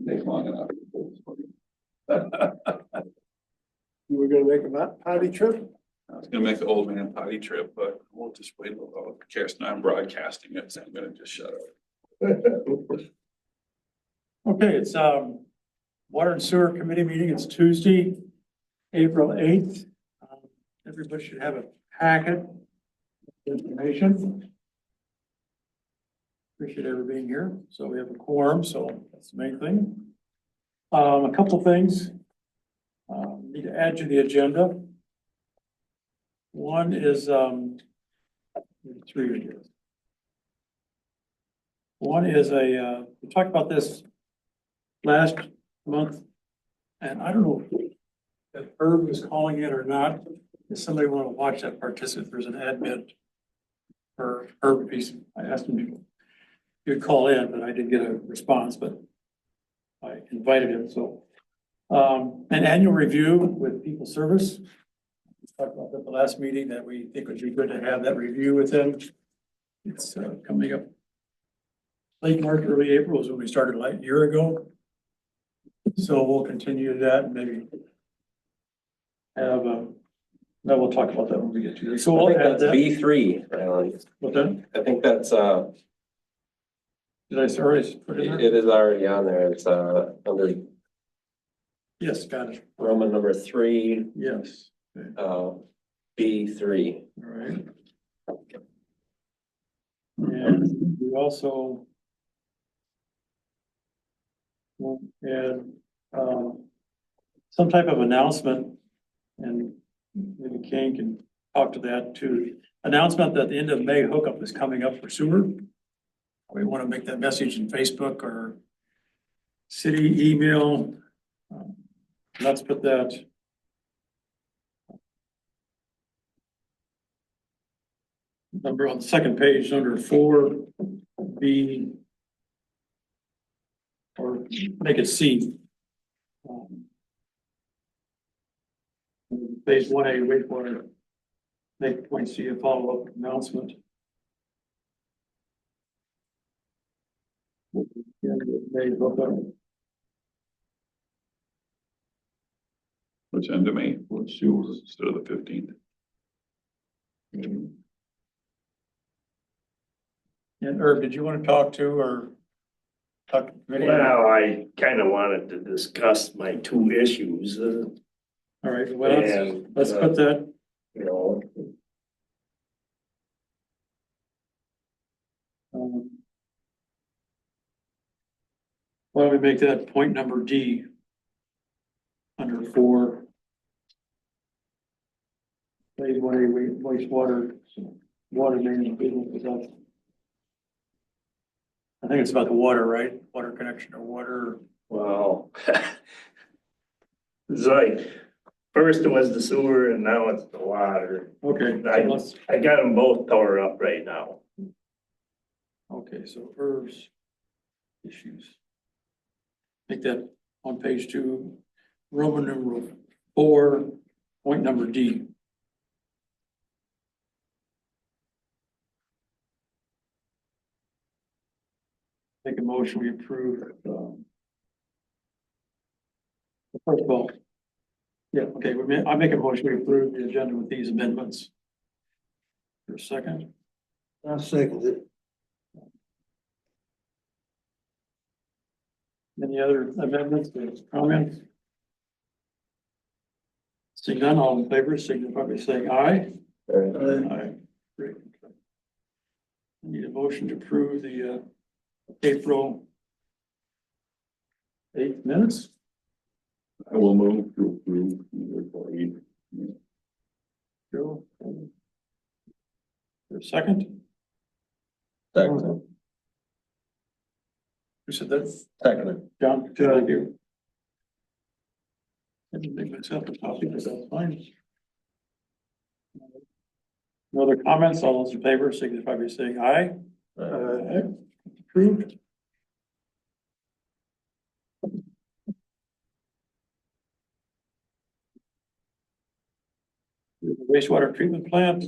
didn't take long enough. You were gonna make a potty trip? I was gonna make the old man potty trip, but we'll just wait a little. Kirsten, I'm broadcasting it, so I'm gonna just shut up. Okay, it's Water and Sewer Committee meeting. It's Tuesday, April 8th. Everybody should have a packet of information. Appreciate everybody being here. So we have a quorum, so that's the main thing. A couple things need to add to the agenda. One is three here. One is we talked about this last month, and I don't know if Herb was calling it or not. If somebody want to watch that participant, there's an admit for Herb piece. I asked him to he'd call in, but I didn't get a response, but I invited him, so. An annual review with People Service. We talked about that at the last meeting that we think would be good to have that review with them. It's coming up late March, early April is when we started like a year ago. So we'll continue that and maybe have no, we'll talk about that when we get to it. So we'll add that. B3, Alan. What then? I think that's, Did I already put it in there? it is already on there. It's, under Yes, got it. Roman number 3, Yes. B3. All right. And we also had some type of announcement, and maybe Kane can talk to that too. Announcement that the end of May hookup is coming up for sewer. We want to make that message in Facebook or city email. Let's put that. Number on the second page, under 4B, or make it C. Phase 1A wastewater, make point C a follow-up announcement. Which end of May? Which was instead of the 15th. And Herb, did you want to talk to or talk? Well, I kind of wanted to discuss my two issues, All right, well, and, let's put that. you know, Why don't we make that point number D under 4. Phase 1A wastewater, water main improvement was up. I think it's about the water, right? Water connection or water. well, it's like, first it was the sewer and now it's the water. Okay, so I, let's, I got them both tore up right now. okay, so Herb's issues. Make that on page 2, Roman numeral 4, point number D. Make a motion, we approve. First of all, yeah, okay, I make a motion, we approve the agenda with these amendments. For a second, I'll second it. any other amendments, or comments? Seeing none, all in favor, signify by saying aye. Aye. Great. I need a motion to approve the April 8th minutes. I will move to approve the April 8th. Joe. For a second, Second. who said that? Second. John, thank you. I didn't make myself a copy, but that's fine. No other comments? All those in favor signify by saying aye. Aye. Approved. Wastewater treatment plant.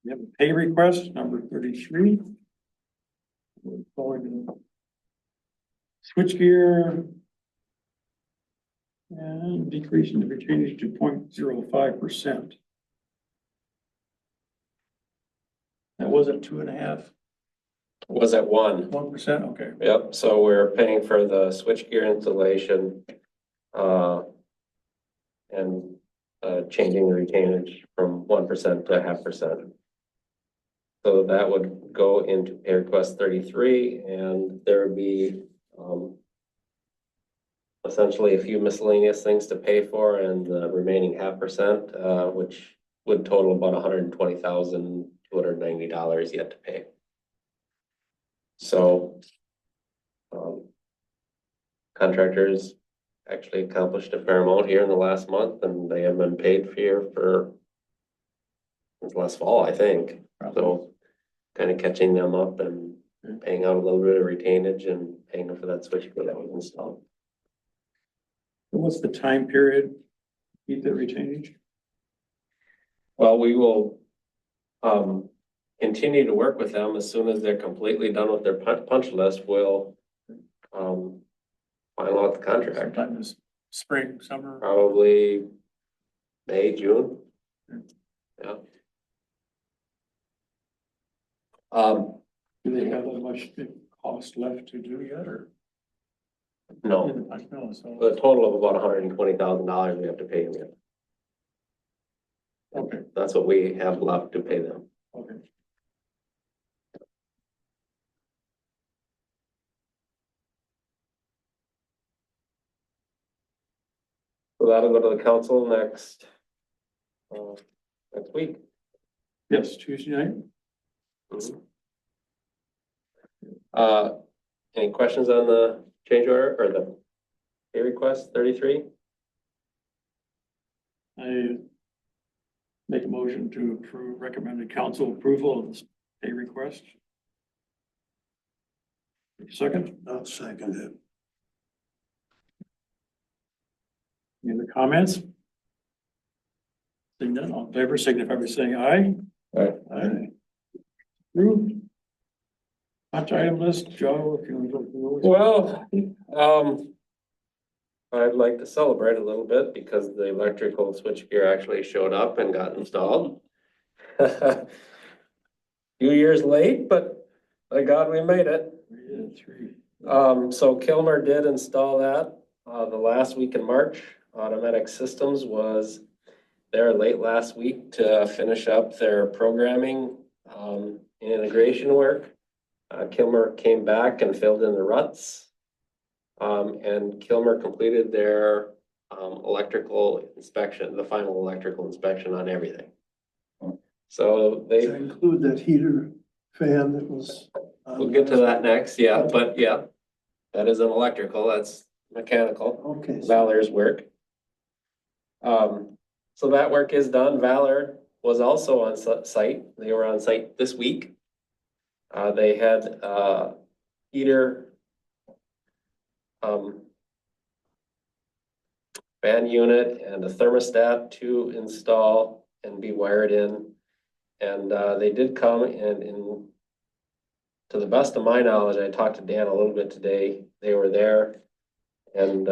We have a pay request, number 33. We're going to switchgear. And decreasing the retainage to 0.05%. That wasn't 2.5, Was at 1. 1%, okay. Yep, so we're paying for the switchgear installation. And changing the retainage from 1% to 0.5%. So that would go into pay request 33, and there would be essentially a few miscellaneous things to pay for, and the remaining 0.5%, which would total about $120,290 yet to pay. So contractors actually accomplished a fair amount here in the last month, and they have been paid here for since last fall, I think. So kind of catching them up and paying out a little bit of retainage and paying them for that switchgear that was installed. What's the time period? to Keep the retainage? Well, we will continue to work with them as soon as they're completely done with their punch list. We'll final out the contract, Sometime this spring, summer. probably May, June. Yeah. Do they have that much cost left to do yet, or? No, No, so, a total of about $120,000 we have to pay them yet. okay, That's what we have left to pay them. okay. So that'll go to the council next week. Yes, Tuesday night. Any questions on the change order or the pay request 33? I make a motion to approve recommended council approval of this pay request. Second, I'll second it. any other comments? Seeing none, all in favor, signify by saying aye. Aye. Aye. Approved. Watch item list, Joe, if you want to go through those. Well, I'd like to celebrate a little bit because the electrical switchgear actually showed up and got installed. Few years late, but thank God we made it. Yeah, 3. So Kilmer did install that, the last week in March. Automatic Systems was there late last week to finish up their programming, and integration work. Kilmer came back and filled in the ruts. And Kilmer completed their, electrical inspection, the final electrical inspection on everything. So Does they, that include that heater fan that was? we'll get to that next, yeah, but yeah. That isn't electrical, that's mechanical. Okay. Valor's work. So that work is done. Valor was also on site. They were on site this week. They had heater fan unit and a thermostat to install and be wired in. And they did come and to the best of my knowledge, I talked to Dan a little bit today. They were there and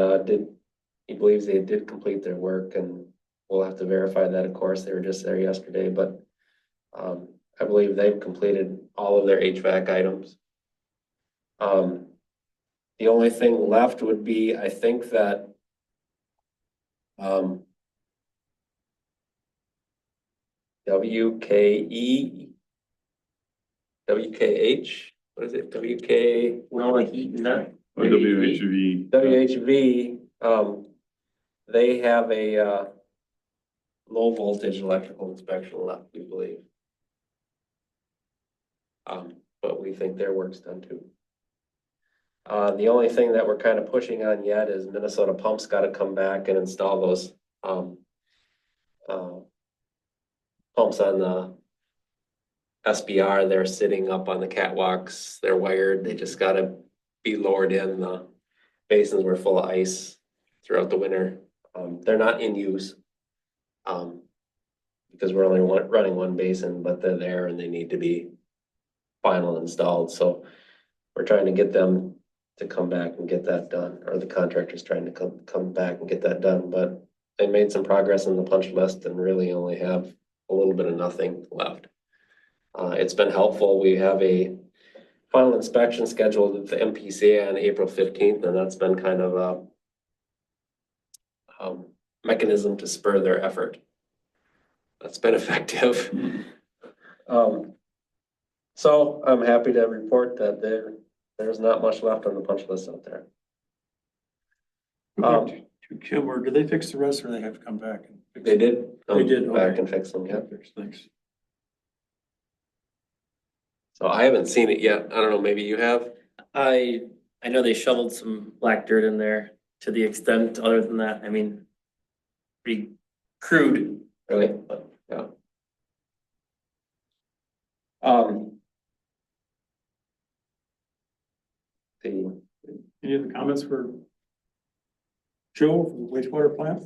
he believes they did complete their work, and we'll have to verify that, of course. They were just there yesterday, but I believe they've completed all of their HVAC items. The only thing left would be, I think that WKE, WKH, what is it? WK, Or WHV. WHV, they have a low voltage electrical inspection left, we believe. But we think their work's done too. The only thing that we're kind of pushing on yet is Minnesota Pump's got to come back and install those pumps on the SBR. They're sitting up on the catwalks. They're wired. They just got to be lowered in. The basins were full of ice throughout the winter. They're not in use because we're only running one basin, but they're there and they need to be final installed. So we're trying to get them to come back and get that done, or the contractor's trying to come back and get that done, but they made some progress in the punch list and really only have a little bit of nothing left. It's been helpful. We have a final inspection scheduled at the MPCA on April 15th, and that's been kind of a mechanism to spur their effort. That's been effective. So I'm happy to report that there's not much left on the punch list out there. To Kim, or did they fix the rest or they have to come back? And fix They it? did They did, come back okay. and fix them, yeah. Thanks. So I haven't seen it yet. I don't know, maybe you have? I know they shoveled some black dirt in there to the extent, other than that, I mean, pretty crude, Really? but Yeah. The, Any other comments for Joe for the wastewater plant?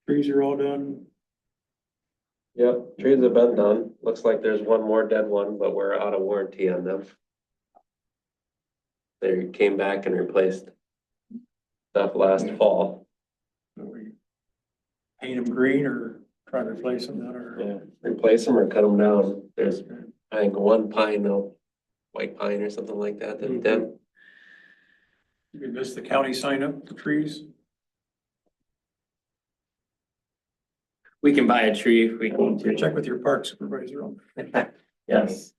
Trees are all done. yep, trees have been done. Looks like there's one more dead one, but we're out of warranty on them. They came back and replaced stuff last fall. So we paint them green or try to replace them then, or? Yeah, replace them or cut them down. There's, I think, one pine, though, white pine or something like that, that's dead. You missed the county sign up the trees? we can buy a tree if we need to. Check with your park supervisor on. Yes.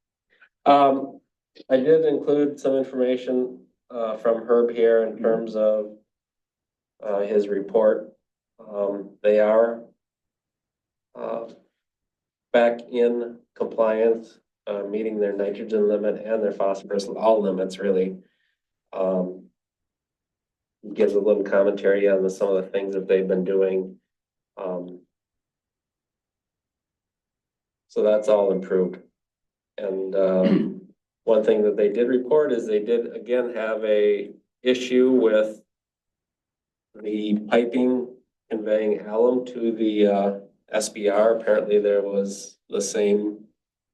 I did include some information, from Herb here in terms of, his report. They are, back in compliance, meeting their nitrogen limit and their phosphorus, all limits really. Gives a little commentary on some of the things that they've been doing. So that's all improved. And, one thing that they did report is they did again have a issue with the piping conveying alum to the SBR. Apparently there was the same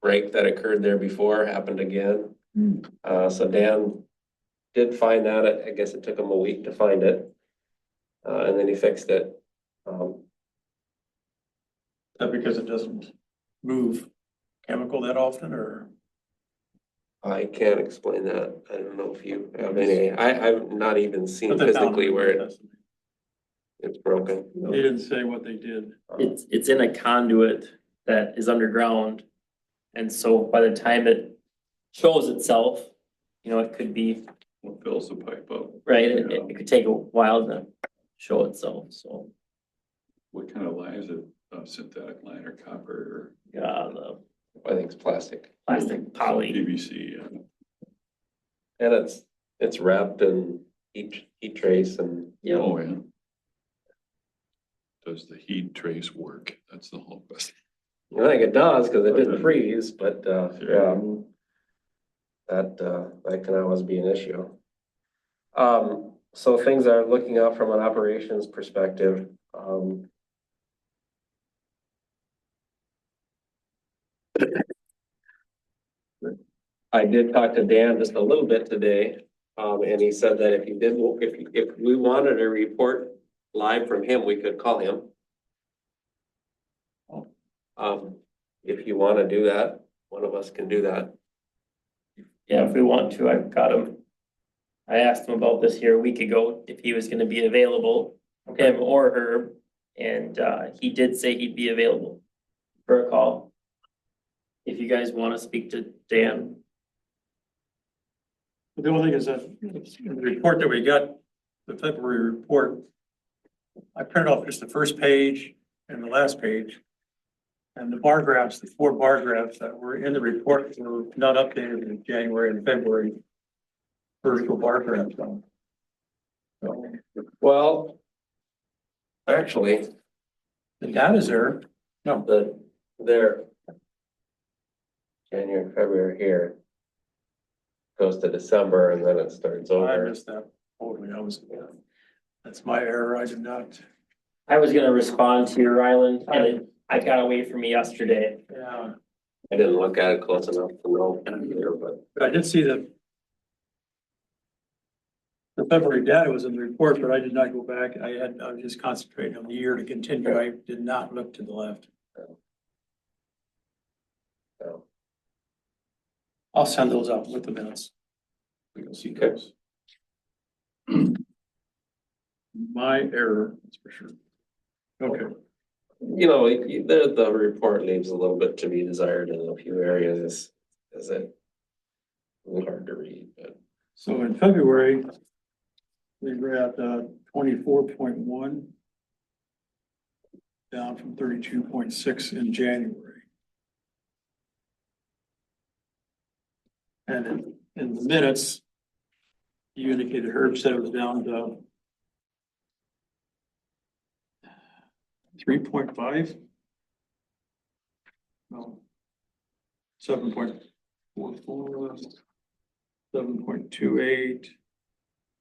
break that occurred there before happened again. So Dan did find that. I guess it took him a week to find it. And then he fixed it. That because it doesn't move chemical that often, or? I can't explain that. I don't know if you have any, I've not even seen But they found physically where it. it's broken. They didn't say what they did. It's in a conduit that is underground. And so by the time it shows itself, you know, it could be, What fills the pipe up? right, it could take a while to show itself, so. What kind of line is it? Synthetic line or copper Yeah, the I think it's plastic. plastic or poly, PVC? And it's wrapped in heat trace and yeah, Oh, yeah. Does the heat trace work? That's the whole question. I think it does because it didn't freeze, but yeah. That can always be an issue. So things are looking up from an operations perspective. I did talk to Dan just a little bit today, and he said that if we wanted a report live from him, we could call him. If you want to do that, one of us can do that. yeah, if we want to, I've got him. I asked him about this here a week ago, if he was gonna be available, him or Herb, and he did say he'd be available for a call. If you guys wanna speak to Dan. But the only thing is that in the report that we got, the February report, I printed off just the first page and the last page. And the bar graphs, the 4 bar graphs that were in the report were not updated in January and February. Virtual bar graphs on. So Well, actually, the data's there. No, their January, and February here goes to December and then it starts I over. missed that totally. That's my error. I did not. I was gonna respond to your Ryland, and I got away from me yesterday. Yeah, I didn't look at it close enough to know either, but but I did see that The February data was in the report, but I did not go back. I was just concentrating on the year to continue. I did not look to the left. So, I'll send those out with the minutes. We can see Okay. those. My error, that's for sure. Okay, you know, the report leaves a little bit to be desired in a few areas, is it? A little hard to read, but. so in February, we were at 24.1. Down from 32.6 in January. And in the minutes, you indicated Herb said it was down to 3.5. No. 7.44, 7.28,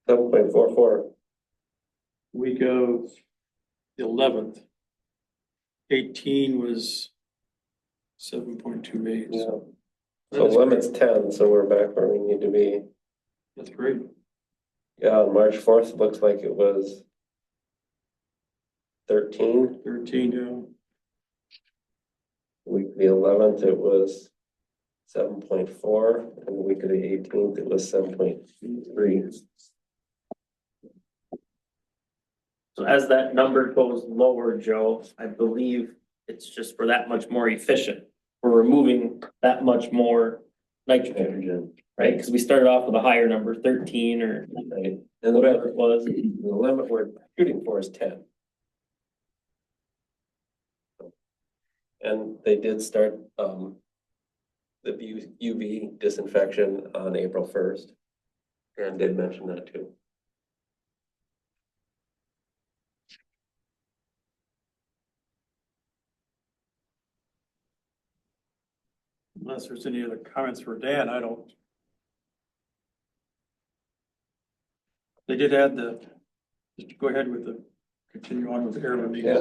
7.44. week of the 11th. 18 was 7.28. Yeah. So limit's 10, so we're back where we need to be. That's great. Yeah, on March 4th, it looks like it was 13. 13, yeah. Week of the 11th, it was 7.4, and the week of the 18th, it was 7.3. So as that number goes lower, Joe, I believe it's just we're that much more efficient. We're removing that much more nitrogen, right? Because we started off with a higher number, 13 or Right, and whatever it was. the limit we're shooting for is 10. And they did start, the UV disinfection on April 1st. Aaron did mention that too. Unless there's any other comments for Dan, I don't. They did add just to go ahead with continue on with air release. Yeah.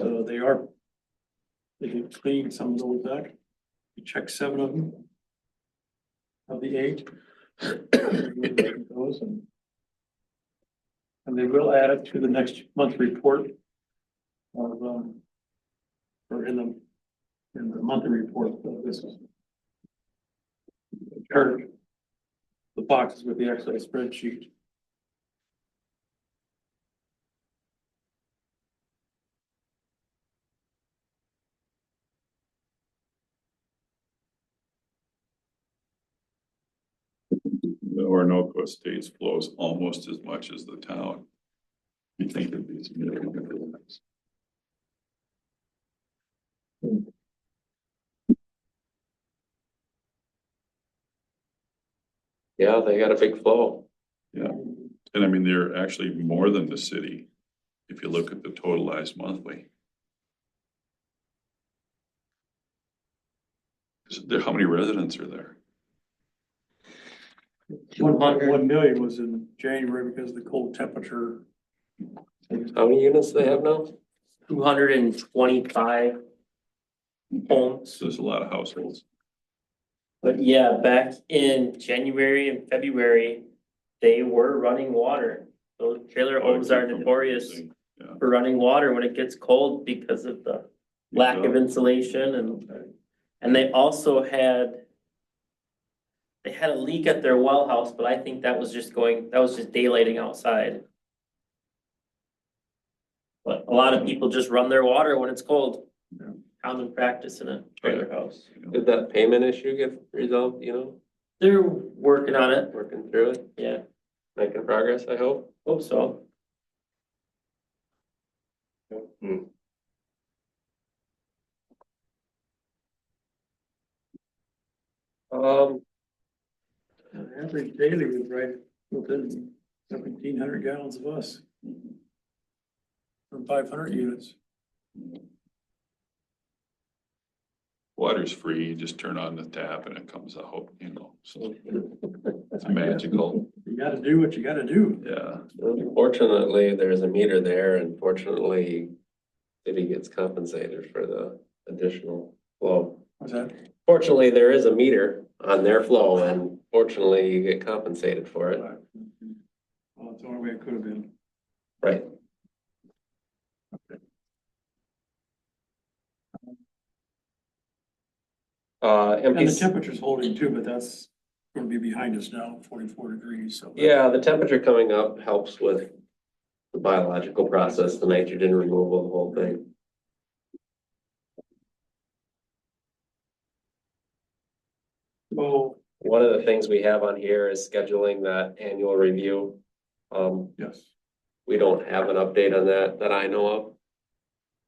They did clean some of those back. We checked 7 of them. Of the 8. Those and they will add it to the next month report. Of, or in the monthly report, this is. Chart. The boxes with the Excel spreadsheet. The Orinoco Estates flows almost as much as the town. You think it'd be significant difference. Yeah, they got a big flow. Yeah, and I mean, they're actually more than the city. If you look at the totalized monthly. How many residents are there? 1 million was in January because of the cold temperature. How many units do they have now? 225 homes. There's a lot of households. But yeah, back in January and February, they were running water. Those trailer homes are notorious Yeah. for running water when it gets cold because of the lack of insulation and they also had a leak at their well house, but I think that was just daylighting outside. But a lot of people just run their water when it's cold. Yeah. Common practice in a trailer house. Did that payment issue get resolved, you know, They're working on it. working through it, Yeah, making progress, I hope? hope so. Average daily was right within 1,700 gallons of us. From 500 units. Water's free, you just turn on the tap and it comes out, you know, so it's magical, You gotta do what you gotta do. yeah. Fortunately, there's a meter there and fortunately, city gets compensated for the additional flow. What's that? Fortunately, there is a meter on their flow and fortunately you get compensated for it. Well, it's the only way it could have been. Right. And the MPC, temperature's holding too, but that's gonna be behind us now, 44 degrees, so. yeah, the temperature coming up helps with the biological process, the nitrogen removal, the whole thing. Oh, One of the things we have on here is scheduling that annual review. yes. We don't have an update on that I know of.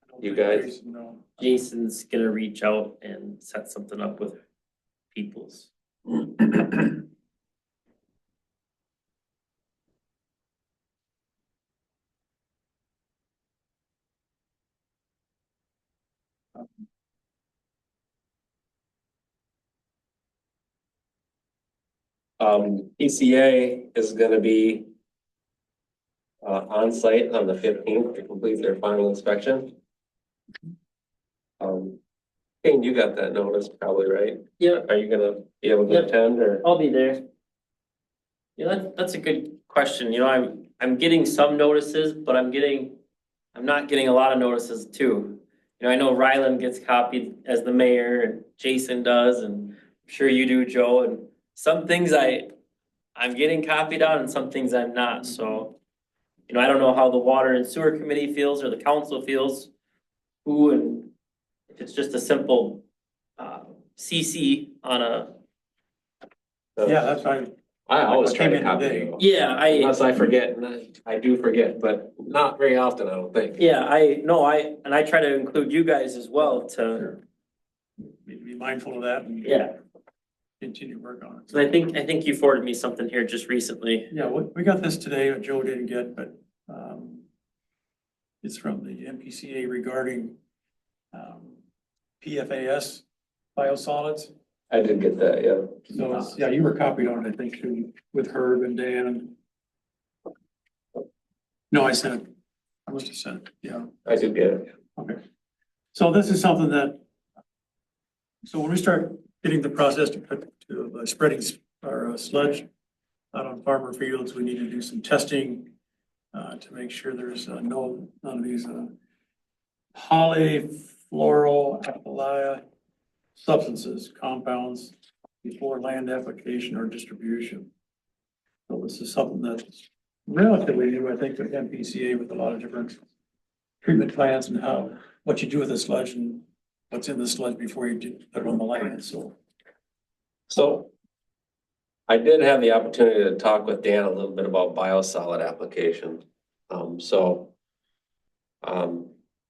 I don't You think guys? Jason, no. Jason's gonna reach out and set something up with Peoples. PCA is gonna be on site on the 15th to complete their final inspection. Kane, you got that notice probably, right? Yeah, Are you gonna be able to Yep. attend or? I'll be there. Yeah, that's a good question. You know, I'm getting some notices, but I'm not getting a lot of notices too. You know, I know Ryland gets copied as the mayor and Jason does, and I'm sure you do, Joe, and some things I'm getting copied on and some things I'm not, so. You know, I don't know how the water and sewer committee feels or the council feels, who and if it's just a simple CC on a, Yeah, that's fine. I always try to Came in copy today. you. yeah, Unless I forget, and I do forget, but not very often, I don't think. yeah, and I try to include you guys as well to, Sure. Be mindful of that and yeah. continue work on it. So I think you forwarded me something here just recently. Yeah, we got this today, Joe didn't get, but it's from the MPCA regarding PFAS biosolids. I did get that, yeah. So it's, yeah, you were copied on it, I think, too, with Herb and Dan. No, I sent it. I must have sent it, yeah. I did get it. Okay. So this is something that, so when we start getting the process to spreading our sludge out on farmer fields, we need to do some testing to make sure there's none of these polyfluoroalkyl substances, compounds before land application or distribution. So this is something that's relatively new, I think, with MPCA with a lot of different treatment plants and what you do with the sludge and what's in the sludge before you put it on the land, so. So I did have the opportunity to talk with Dan a little bit about biosolid application.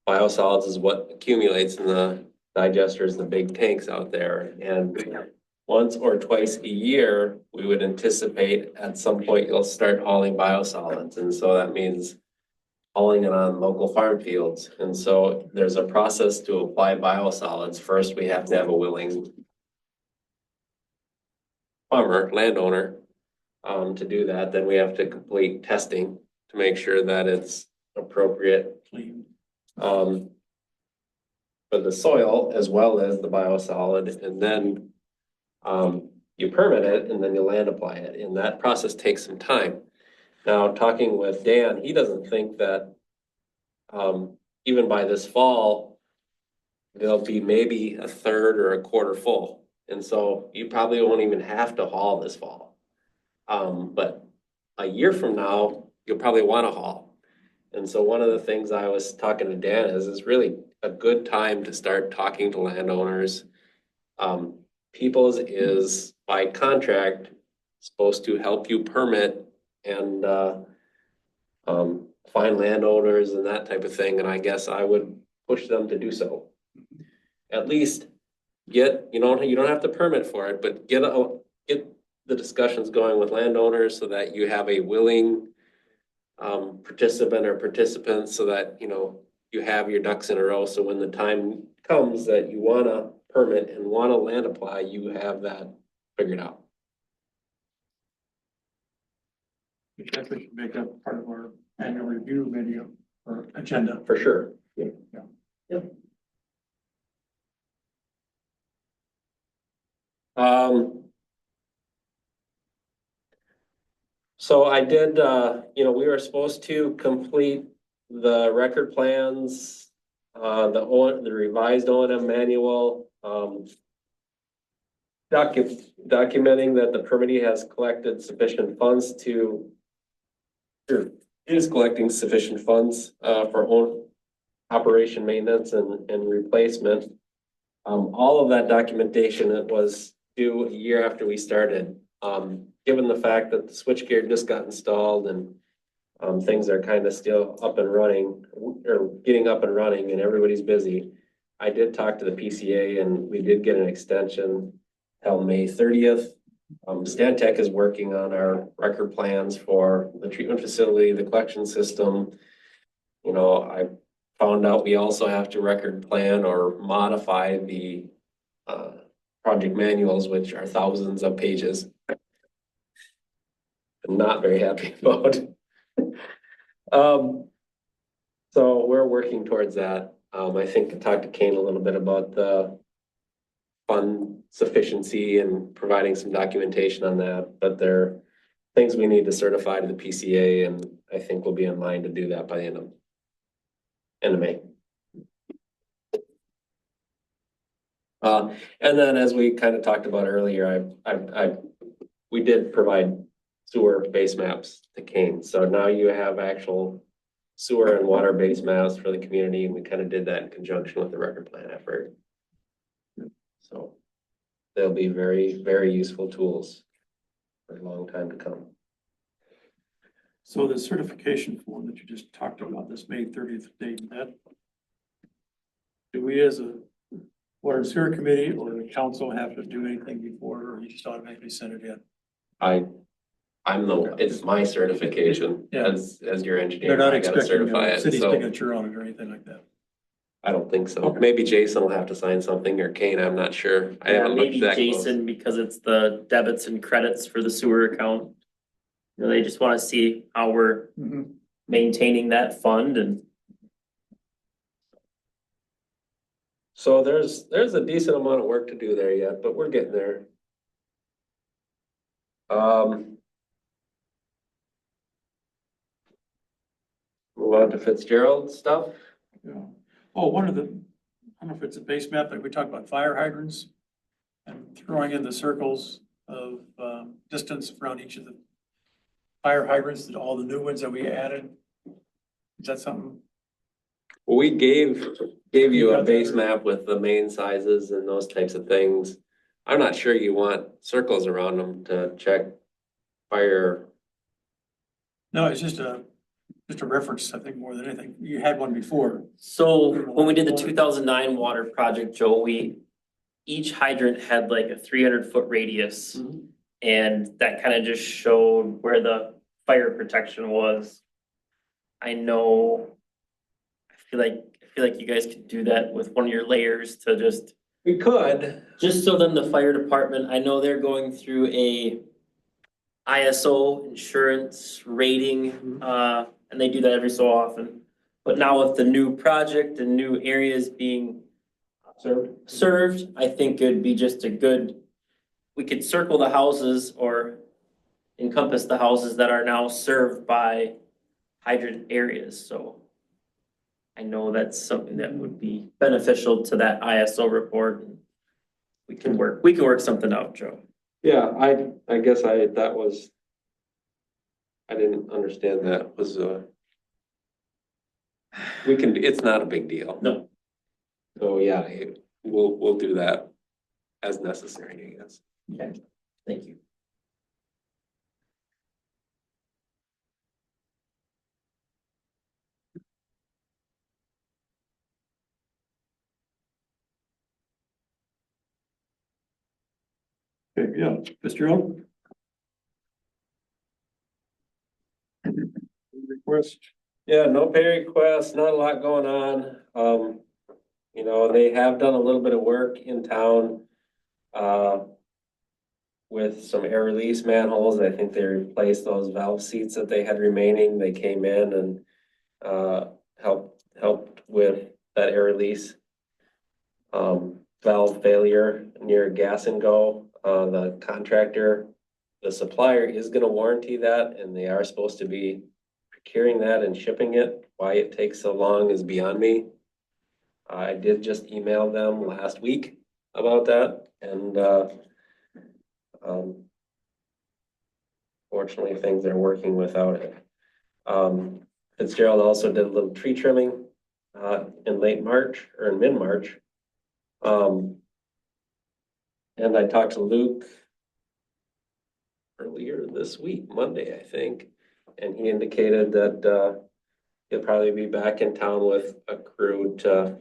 Biosolids is what accumulates in the digesters, the big tanks out there. And once or twice a year, we would anticipate at some point you'll start hauling biosolids. And so that means hauling it on local farm fields. And so there's a process to apply biosolids. First, we have to have a willing farmer, landowner, to do that. Then we have to complete testing to make sure that it's appropriate Clean. for the soil as well as the biosolid, and then you permit it and then you land apply it, and that process takes some time. Now, talking with Dan, he doesn't think that even by this fall, there'll be maybe a third or a quarter full. And so you probably won't even have to haul this fall. But a year from now, you'll probably want to haul. And so one of the things I was talking to Dan is really a good time to start talking to landowners. Peoples is by contract supposed to help you permit and find landowners and that type of thing. And I guess I would push them to do so. At least you don't have to permit for it, but get the discussions going with landowners so that you have a willing participant or participants, so that you have your ducks in a row. So when the time comes that you want to permit and want to land apply, you have that figured out. We definitely should make that part of our annual review video or agenda. For sure. So I did, we were supposed to complete the record plans, the revised O and M manual, documenting that the permittee has collected sufficient funds or is collecting sufficient funds, for own operation, maintenance and replacement. All of that documentation, it was due a year after we started. Given the fact that the switchgear just got installed and things are kind of still up and running or getting up and running and everybody's busy. I did talk to the PCA and we did get an extension till May 30th. Stantec is working on our record plans for the treatment facility, the collection system. I found out we also have to record plan or modify the project manuals, which are thousands of pages. I'm not very happy about. So we're working towards that. I think I talked to Kane a little bit about the fund sufficiency and providing some documentation on that, but there are things we need to certify to the PCA, and I think we'll be in line to do that by the end of May. And then as we kind of talked about earlier, we did provide sewer base maps to Kane. So now you have actual sewer and water base maps for the community, and we kind of did that in conjunction with the record plan effort. So they'll be very, very useful tools for a long time to come. So the certification form that you just talked about, this May 30th date, do we as a water and sewer committee or the council have to do anything before, or you just automatically send it in? It's my certification Yeah. as your engineer. They're not I gotta expecting certify a it, city so signature on it or anything like that. I don't think so. Okay. Maybe Jason will have to sign something, or Kane, I'm not sure. I Yeah, haven't looked maybe that close. Jason, because it's the debits and credits for the sewer account. They just wanna see how we're maintaining that fund and. So there's a decent amount of work to do there yet, but we're getting there. Move on to Fitzgerald stuff. Yeah. Oh, I don't know if it's a base map, but we talked about fire hydrants and throwing in the circles of distance around each of the fire hydrants, that all the new ones that we added. Is that something? Well, we gave you a got base that. map with the main sizes and those types of things. I'm not sure you want circles around them to check fire. No, it's just a reference, I think, more than anything. You had one before. So when we did the 2009 water project, Joe, each hydrant had like a 300-foot radius. And that kind of just showed where the fire protection was. I feel like you guys could do that with one of your layers to We could. just so then the fire department, I know they're going through a ISO insurance rating, and they do that every so often. But now with the new project and new areas being served, I think it'd be just we could circle the houses or encompass the houses that are now served by hydrant areas, so. I know that's something that would be beneficial to that ISO report. We can work something out, Joe. Yeah, I guess I didn't understand that was it's not a big deal. No. So yeah, we'll do that as necessary, I guess. Okay, thank you. Okay, yeah, Fitzgerald? Request. Yeah, no pay requests, not a lot going on. They have done a little bit of work in town with some air release manholes. I think they replaced those valve seats that they had remaining. They came in and helped with that air release valve failure near Gas and Go. The contractor the supplier is gonna warranty that, and they are supposed to be procuring that and shipping it. Why it takes so long is beyond me. I did just email them last week about that, and, fortunately, things are working without it. Fitzgerald also did a little tree trimming, in late March, or in mid-March. And I talked to Luke earlier this week, Monday, I think, and he indicated that, he'll probably be back in town with a crew to,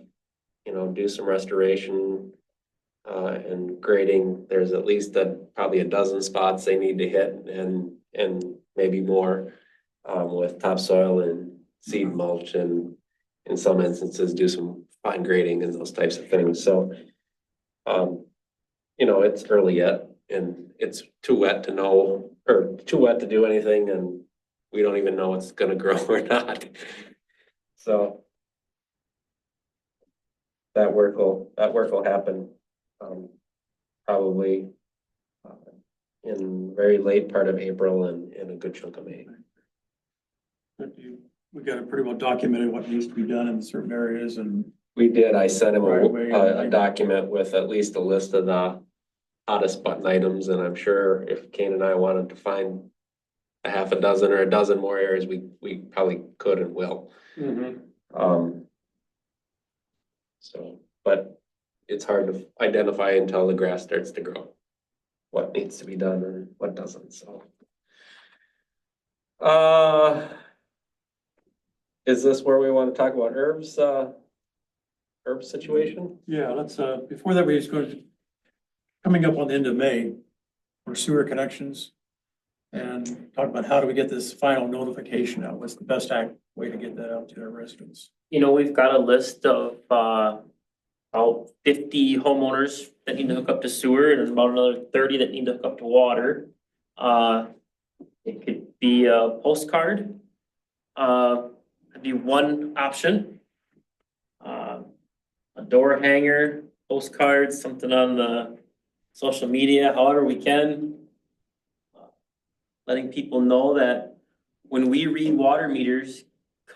do some restoration, and grading. There's at least probably a dozen spots they need to hit and maybe more, with topsoil and seed mulch, and in some instances do some fine grading and those types of things. So, it's early yet, and it's too wet to know, or too wet to do anything, and we don't even know it's gonna grow or not. So that work will happen, probably, in very late part of April and a good chunk of May. We got it pretty well documented what needs to be done in certain areas and. We did, I sent him Right away. a document with at least a list of the hottest button items, and I'm sure if Kane and I wanted to find a half a dozen or a dozen more areas, we probably could and will. So, but it's hard to identify until the grass starts to grow what needs to be done and what doesn't, so. Is this where we want to talk about herbs situation? Yeah, let's, before that, we just go to, coming up on the end of May for sewer connections. And talk about how do we get this final notification out? What's the best way to get that out to our residents? We've got a list of, about 50 homeowners that need to hook up to sewer and about another 30 that need to hook up to water. It could be a postcard. That'd be one option. A door hanger, postcards, something on the social media, however we can. Letting people know that when we read water meters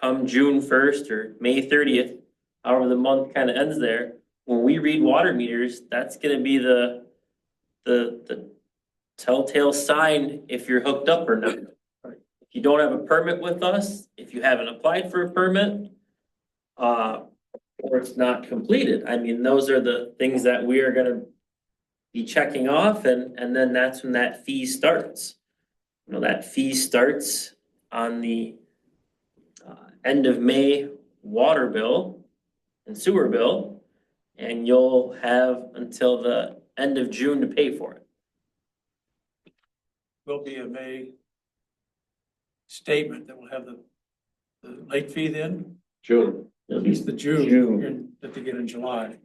come June 1st or May 30th, however the month kind of ends there, when we read water meters, that's gonna be the telltale sign if you're hooked up or not. If you don't have a permit with us, if you haven't applied for a permit, or it's not completed, I mean, those are the things that we are gonna be checking off, and then that's when that fee starts. That fee starts on the end of May water bill and sewer bill, and you'll have until the end of June to pay for it. Will be a May statement that will have the late fee then, June. It'll at be least the June, that they get in July.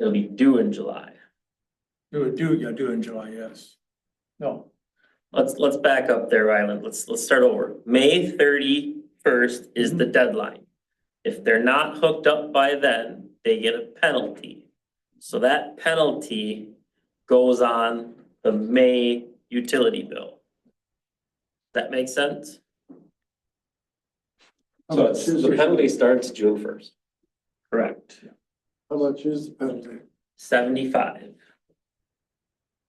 It'll be due in July. Do in July, yes. No, Let's back up there, Ryland. Let's start over. May 31st is the deadline. If they're not hooked up by then, they get a penalty. So that penalty goes on the May utility bill. That make sense? So the penalty starts June 1st. Correct. How much is the penalty? 75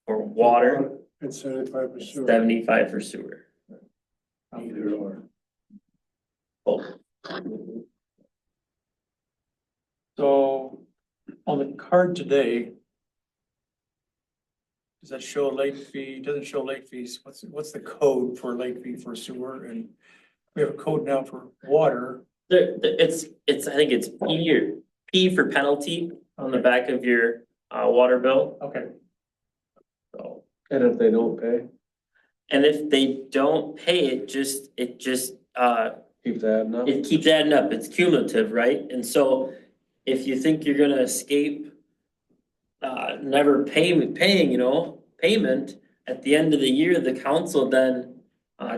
for water, And 75 for sewer. 75 for sewer. Either or. Both. so on the card today, does that show a late fee? Doesn't show late fees. What's the code for late fee for sewer? And we have a code now for water. It's I think it's P for penalty on the back of your water bill. Okay. So, And if they don't pay, and if they don't pay it, it just keep that up. it keeps adding up. It's cumulative, right? And so if you think you're gonna escape never paying, payment, at the end of the year, the council then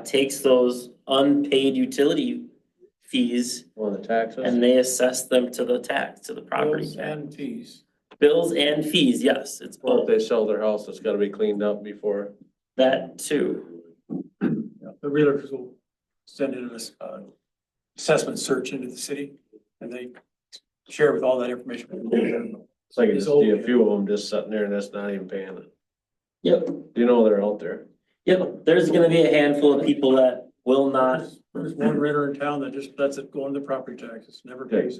takes those unpaid utility fees On the taxes. and they assess them to the property Bills tax. and fees. Bills and fees, yes, it's Well, both. if they sell their house, it's gotta be cleaned up before. That too. Yeah, the realtors will send in this, assessment search into the city and they share with all that information. It's like I It's just see a old. few of them just sitting there and that's not even paying it. Yep, You know they're out there. yep, there's gonna be a handful of people that will not. There's one renter in town that just lets it go into property taxes, never pays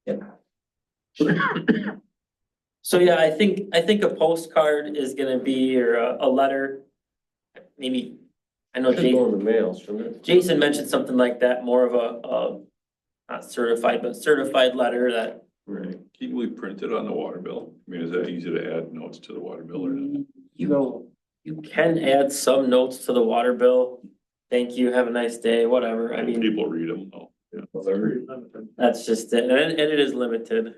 it. So yeah, I think a postcard is gonna be, or a letter. Maybe, I know Should Jason. go in the mail, shouldn't it? Jason mentioned something like that, more of a, not certified, but certified letter that. Right. Can we print it on the water bill? I mean, is that easy to add notes to the water bill or not? You can add some notes to the water bill. Thank you, have a nice day, whatever, I mean, People read them, oh, yeah. that's just it, and it is limited.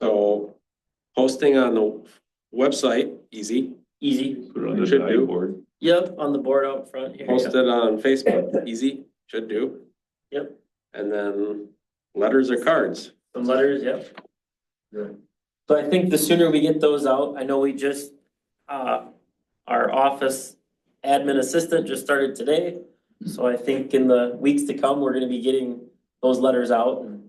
So posting on the website, easy. Easy, Put it on the Should do. board. yep, on the board out front here. Post it on Facebook, easy, should do. Yep. And then letters or cards. Some letters, yep. So I think the sooner we get those out, I know we just, our office admin assistant just started today. So I think in the weeks to come, we're gonna be getting those letters out and.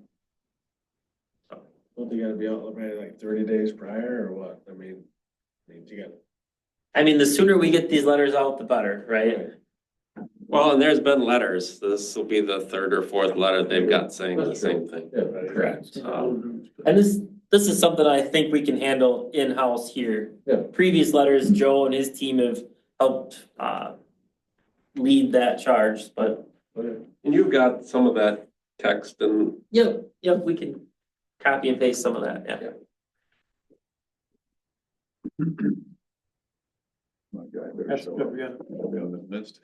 Don't they gotta be out maybe like 30 days prior or what? I mean, you got. I mean, the sooner we get these letters out, the better, right? Well, and there's been letters. This will be the third or fourth letter they've got saying the same thing. Correct. And this is something I think we can handle in-house here. Yeah. Previous letters, Joe and his team have helped, lead that charge, but. And you've got some of that text and Yep, we can copy and paste some of that, yeah. My guy better That's show good, up. we got, I'll be on the list.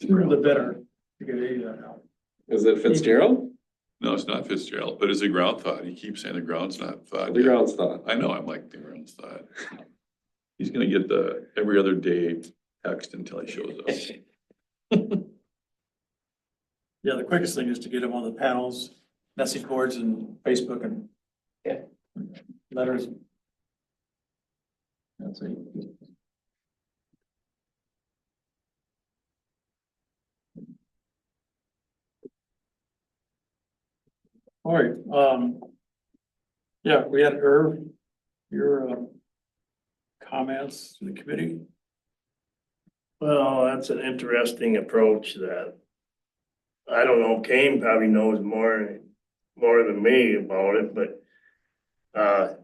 sooner the better to get any of that out. is it Fitzgerald? No, it's not Fitzgerald, but it's a ground thought. He keeps saying the ground's not thawed The yet. ground's thought. I know, I'm like, the ground's thawed. He's gonna get the every other day text until he shows up. Yeah, the quickest thing is to get them on the panels, message boards and Facebook and. Yeah. Letters. That's it. All right, yeah, we had Irv, your, comments to the committee. Well, that's an interesting approach that, I don't know, Kane probably knows more than me about it, but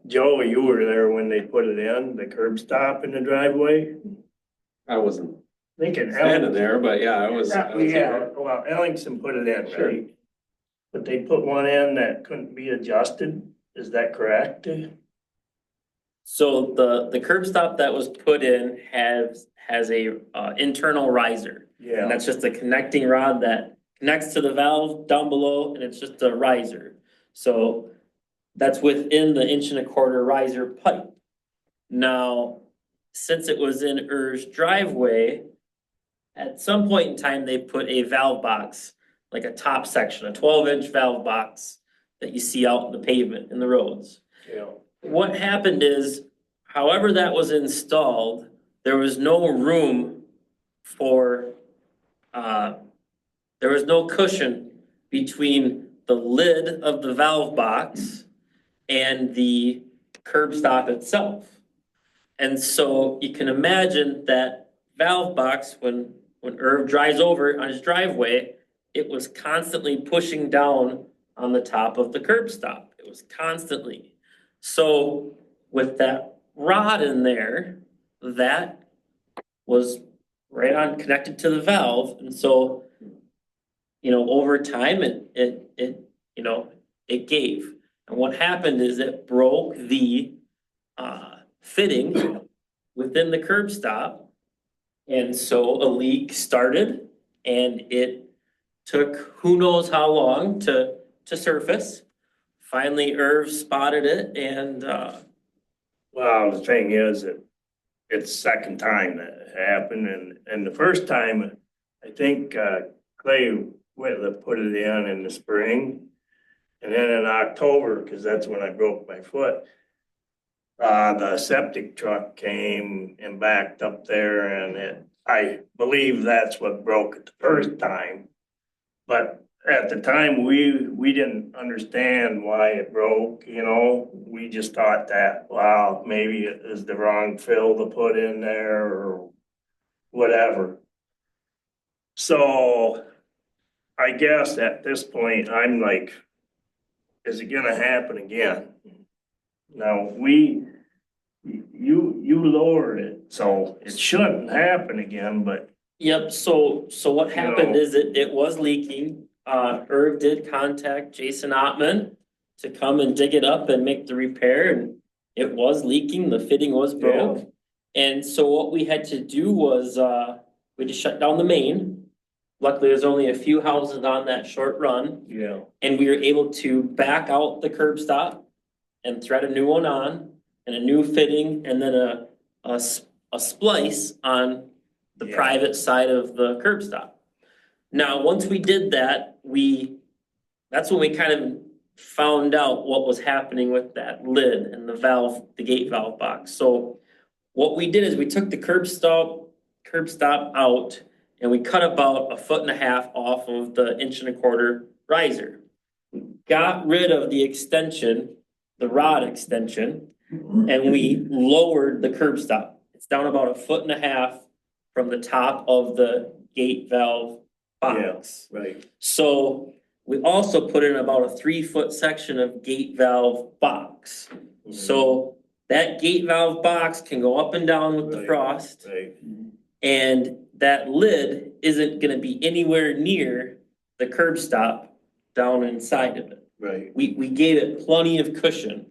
Joe, you were there when they put it in, the curb stop in the driveway? I wasn't Thinking standing there, but yeah, I was. Yeah, well, Ellingson put it in, Sure. right? But they put one in that couldn't be adjusted, is that correct? So the curb stop that was put in has a, internal riser. And Yeah, that's just a connecting rod that connects to the valve down below, and it's just a riser. So that's within the 1.25 inch riser pipe. Now, since it was in Irv's driveway, at some point in time, they put a valve box, like a top section, a 12-inch valve box that you see out in the pavement in the roads. yeah, What happened is, however that was installed, there was no room for, there was no cushion between the lid of the valve box and the curb stop itself. And so you can imagine that valve box, when Irv drives over on his driveway, it was constantly pushing down on the top of the curb stop. It was constantly. So with that rod in there, that was right on connected to the valve. And so, over time, it gave. And what happened is it broke the fitting within the curb stop. And so a leak started, and it took who knows how long to surface. Finally, Irv spotted it, and well, the thing is, it's second time that it happened, and the first time, I think, Clay Whitler put it in the spring. And then in October, cause that's when I broke my foot, the septic truck came and backed up there and I believe that's what broke it the first time. But at the time, we didn't understand why it broke, you know, we just thought that, wow, maybe it is the wrong fill to put in there or whatever. So I guess at this point, I'm like, is it gonna happen again? Now, you lowered it, so it shouldn't happen again, but Yep, so what You happened know- is it was leaking. Irv did contact Jason Ottman to come and dig it up and make the repair, and it was leaking, the fitting was broke. And so what we had to do was, we just shut down the main. Luckily, there's only a few houses on that short run, yeah, and we were able to back out the curb stop and thread a new one on, and a new fitting, and then a splice on the Yeah. private side of the curb stop. Now, once we did that, that's when we kind of found out what was happening with that lid and the valve, the gate valve box. So what we did is we took the curb stop out, and we cut about 1.5 feet off of the 1.25 inch riser. Got rid of the extension, the rod extension, and we lowered the curb stop. It's down about 1.5 feet from the top of the gate valve box. right, So we also put in about a 3 foot section of gate valve box. So that gate valve box can go up and down with the Right. frost, right, and that lid isn't gonna be anywhere near the curb stop down inside of it. right. We gave it plenty of cushion.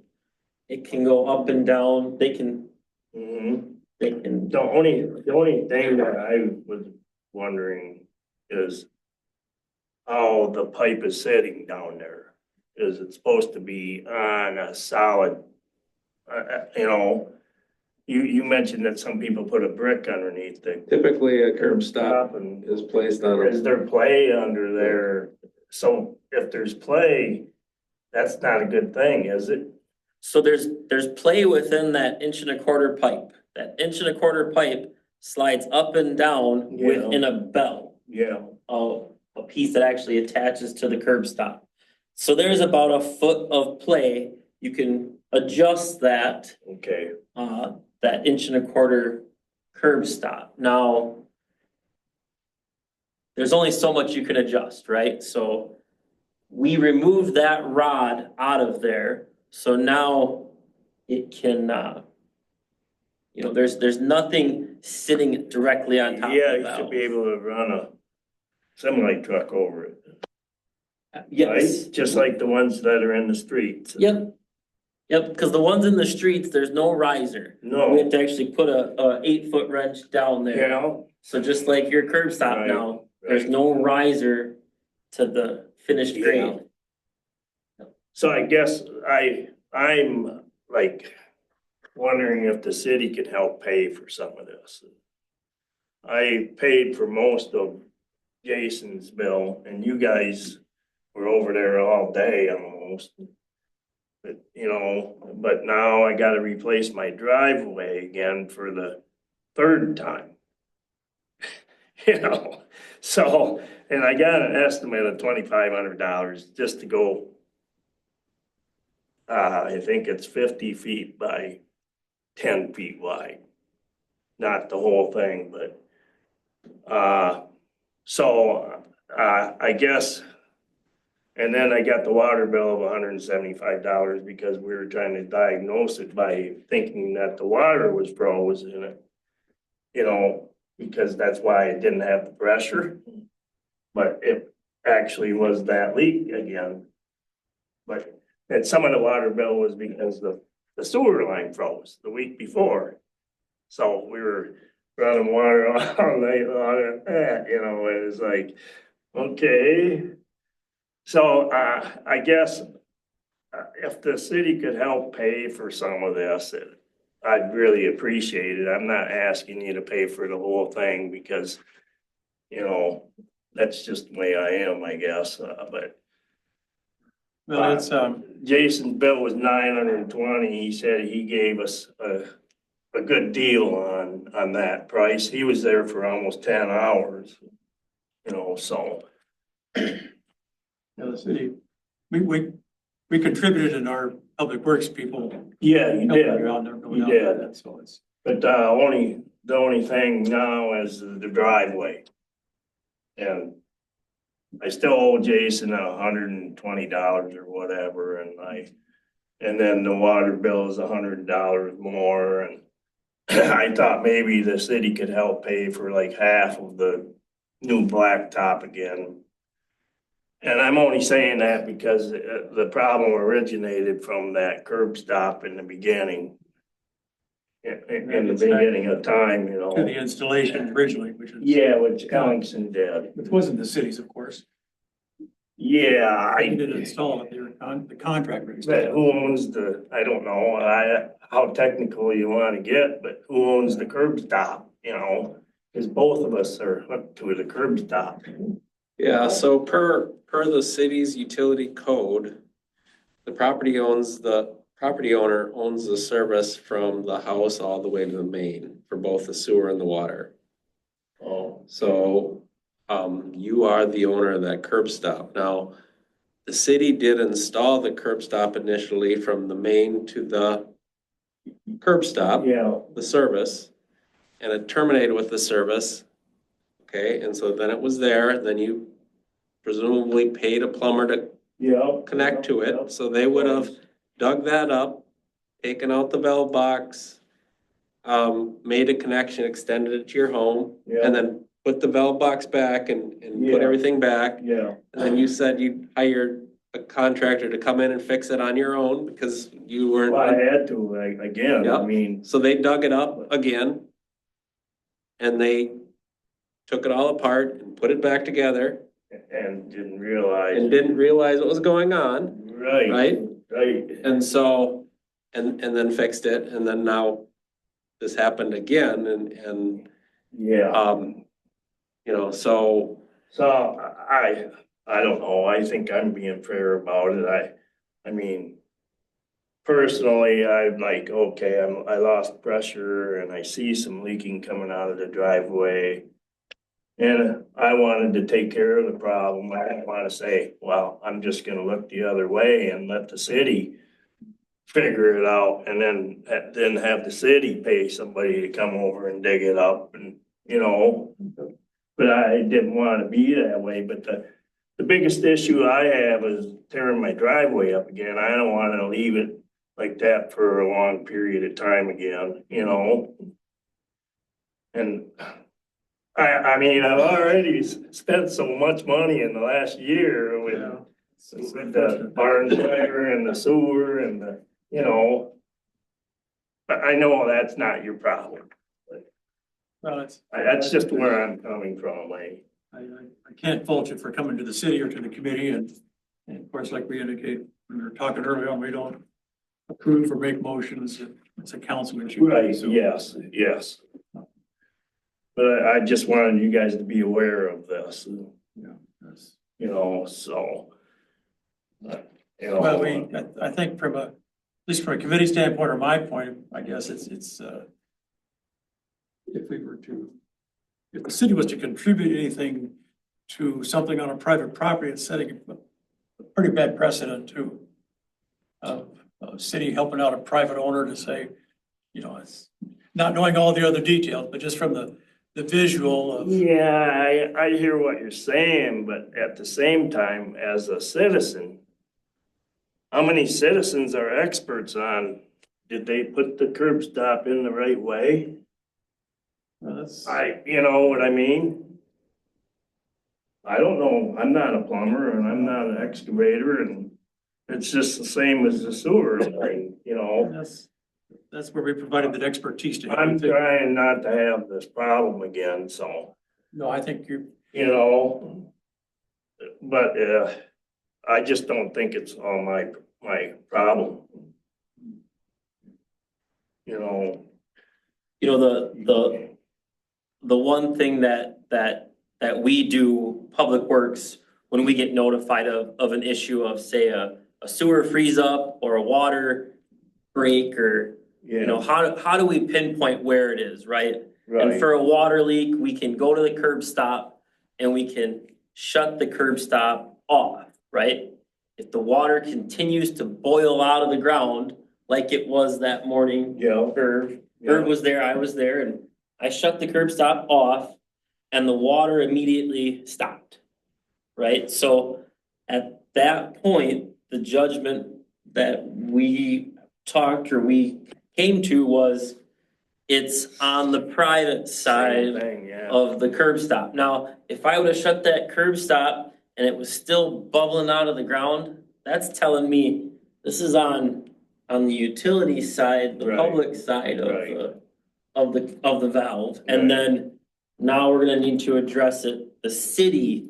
It can go up and down, they can, Mhm. they can. The only thing that I was wondering is how the pipe is sitting down there. Is it supposed to be on a solid, you know? You mentioned that some people put a brick underneath the Typically, a curb stop and is placed on is a, there play under there? So if there's play, that's not a good thing, is it? So there's play within that 1.25 inch pipe. That 1.25 inch pipe slides up and down Yeah. within a belt. Yeah, A piece that actually attaches to the curb stop. So there's about 1 foot of play. You can adjust that, okay, that 1.25 inch curb stop. Now, there's only so much you can adjust, right? So we removed that rod out of there, so now it can, there's nothing sitting directly on top of the yeah, you valve. should be able to run a semi truck over it. Yes. Right? Just like the ones that are in the streets. Yep, because the ones in the streets, there's no riser. We No, have to actually put a 8 foot wrench down you there. know, So just like your curb stop Right, now, there's right. no riser to the finished Yeah. grade. So I guess I'm like wondering if the city could help pay for some of this. I paid for most of Jason's bill and you guys were over there all day almost. But, but now I gotta replace my driveway again for the third time. So, and I got an estimate of $2,500 just to go. I think it's 50 feet by 10 feet wide. Not the whole thing, but, I guess. And then I got the water bill of $175 because we were trying to diagnose it by thinking that the water was froze in it. Because that's why it didn't have the pressure. But it actually was that leak again. But, and some of the water bill was because the sewer line froze the week before. So we were running water all night long and it was like, okay. So, I guess, if the city could help pay for some of this, I'd really appreciate it. I'm not asking you to pay for the whole thing because, that's just the way I am, I guess, but Well, it's, Jason's bill was 920. He said he gave us a good deal on that price. He was there for almost 10 hours. You know, so, the city, we contributed in our public works people. yeah, you helping did. around there going You out did. there, so it's. But the only thing now is the driveway. And I still owe Jason $120 or whatever, and then the water bill is $100 more, and I thought maybe the city could help pay for like half of the new blacktop again. And I'm only saying that because the problem originated from that curb stop in the beginning. In the beginning of time, you To the know. installation originally, which is. Yeah, which Ellingson did. Which wasn't the city's, of course. Yeah, They didn't install it, they were the contractor But installed it. who owns I don't know, how technical you wanna get, but who owns the curb stop, you know? Cause both of us are hooked to the curb stop. Yeah, so per the city's utility code, the property owner owns the service from the house all the way to the main for both the sewer and the water. Oh, So, you are the owner of that curb stop. Now, the city did install the curb stop initially from the main to the curb stop, yeah, the service, and it terminated with the service. Okay, and so then it was there, then you presumably paid a plumber to yeah. connect to it, so they would have dug that up, taken out the valve box, made a connection, extended it to your home, Yeah, and then put the valve box back and Yeah. put everything back. yeah, And then you said you hired a contractor to come in and fix it on your own because you well, I weren't. had to, again, I Yep. mean, So they dug it up again. And they took it all apart and put it back together and didn't realize. and didn't realize what was going on, Right, right? right, And so, and then fixed it, and then now this happened again, and, yeah. you know, so, So I don't know, I think I'm being fair about it, I mean, personally, I'm like, okay, I lost pressure and I see some leaking coming out of the driveway. And I wanted to take care of the problem, I didn't wanna say, well, I'm just gonna look the other way and let the city figure it out, and then have the city pay somebody to come over and dig it up, and, you know. But I didn't wanna be that way, but the biggest issue I have is tearing my driveway up again. I don't wanna leave it like that for a long period of time again, you know? And I mean, I've already spent so much money in the last year with the barn fire and the sewer and the, you know. But I know that's not your problem. Well, it's. That's just where I'm coming from, I can't fault you for coming to the city or to the committee, and of course, like we indicate, when we were talking earlier on, we don't approve or make motions, it's a council issue. Right, So, yes, yes. But I just wanted you guys to be aware of this, yeah, that's- you know, so. You know. Well, I think at least from a committee standpoint or my point, I guess it's, if the city was to contribute anything to something on a private property, it's setting a pretty bad precedent too. Of a city helping out a private owner to say, you know, it's not knowing all the other details, but just from the visual of. Yeah, I hear what you're saying, but at the same time, as a citizen, how many citizens are experts on, did they put the curb stop in the right way? That's. You know what I mean? I don't know, I'm not a plumber and I'm not an excavator, and it's just the same as the sewer line, you know? That's where we provided that expertise to. I'm trying not to have this problem again, so, No, I think you know. But, I just don't think it's all my problem. You know. You know, the one thing that we do, Public Works, when we get notified of an issue of, say, a a sewer freeze up or a water break or, you know, how do we pinpoint where it is, right? And Right, for a water leak, we can go to the curb stop and we can shut the curb stop off, right? If the water continues to boil out of the ground like it was that morning, yeah, Herb was there, I was there, and I shut the curb stop off and the water immediately stopped. Right? So at that point, the judgment that we talked or we came to was it's on the private same side thing, yeah. of the curb stop. Now, if I would have shut that curb stop and it was still bubbling out of the ground, that's telling me this is on the utility side, the Right. public side Right. of the valve. Right. And then now we're gonna need to address it, the city.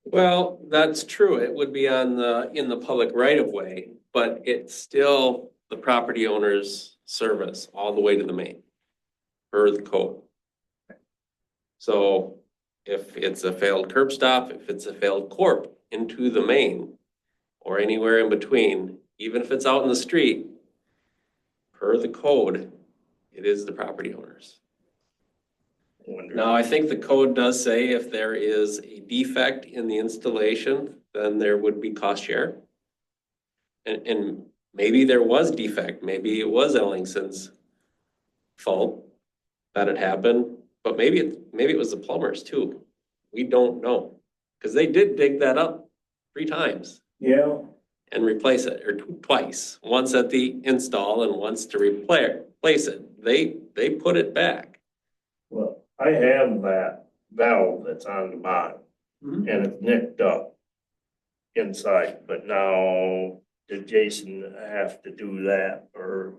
Well, that's true. It would be on in the public right of way, but it's still the property owner's service all the way to the main. Per the code. So if it's a failed curb stop, if it's a failed corp into the main. Or anywhere in between, even if it's out in the street. Per the code, it is the property owner's. Now, I think the code does say if there is a defect in the installation, then there would be cost share. And maybe there was defect, maybe it was Ellingson's fault that it happened, but maybe it was the plumbers too. We don't know, because they did dig that up 3 times Yeah, and replace it, or twice, once at the install and once to replace it. They put it back. well, I have that valve that's on the bottom. Mhm. And it's nicked up inside, but now did Jason have to do that or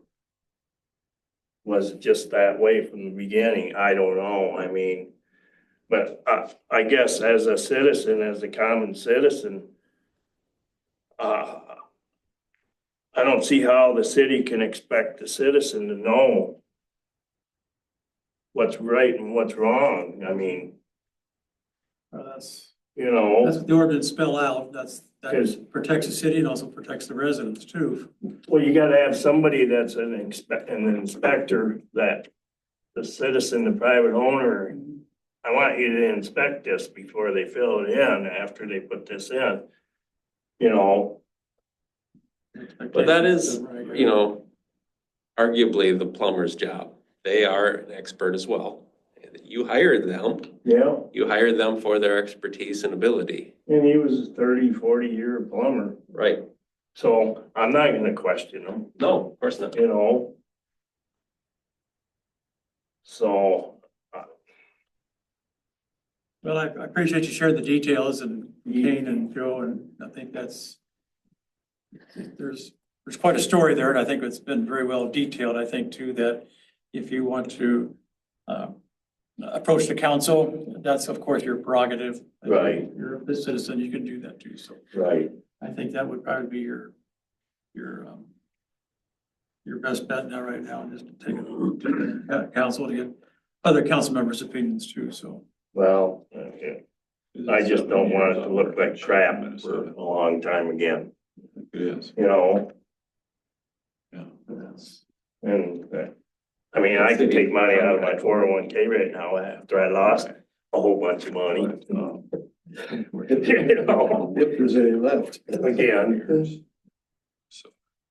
was it just that way from the beginning? I don't know. I mean, but I guess as a citizen, as a common citizen, I don't see how the city can expect the citizen to know what's right and what's wrong. I mean, That's you know. what the ordinance spell out. Yes. That protects the city and also protects the residents too. Well, you gotta have somebody that's an inspector that the citizen, the private owner, I want you to inspect this before they fill it in, after they put this in. You know, But that is, you know, arguably the plumber's job. They are an expert as well. You hired them, yeah, you hired them for their expertise and ability. and he was a 30-40 year plumber, Right. so I'm not gonna question him, No, of course not. you know? So, Well, I appreciate you sharing the details and Kane and Joe, and I think there's quite a story there, and I think it's been very well detailed. I think too, that if you want to approach the council, that's of course your prerogative. Right. You're a citizen, you can do that too, so right, I think that would probably be your best bet now, right now, just to take it to council to get other council members' opinions too, so. well, okay. I just don't want it to look like crap for a long time again, It is, you know? yeah. And, I mean, I could take money out of my 401k right now after I lost a whole bunch of money. You know, If there's any left. again,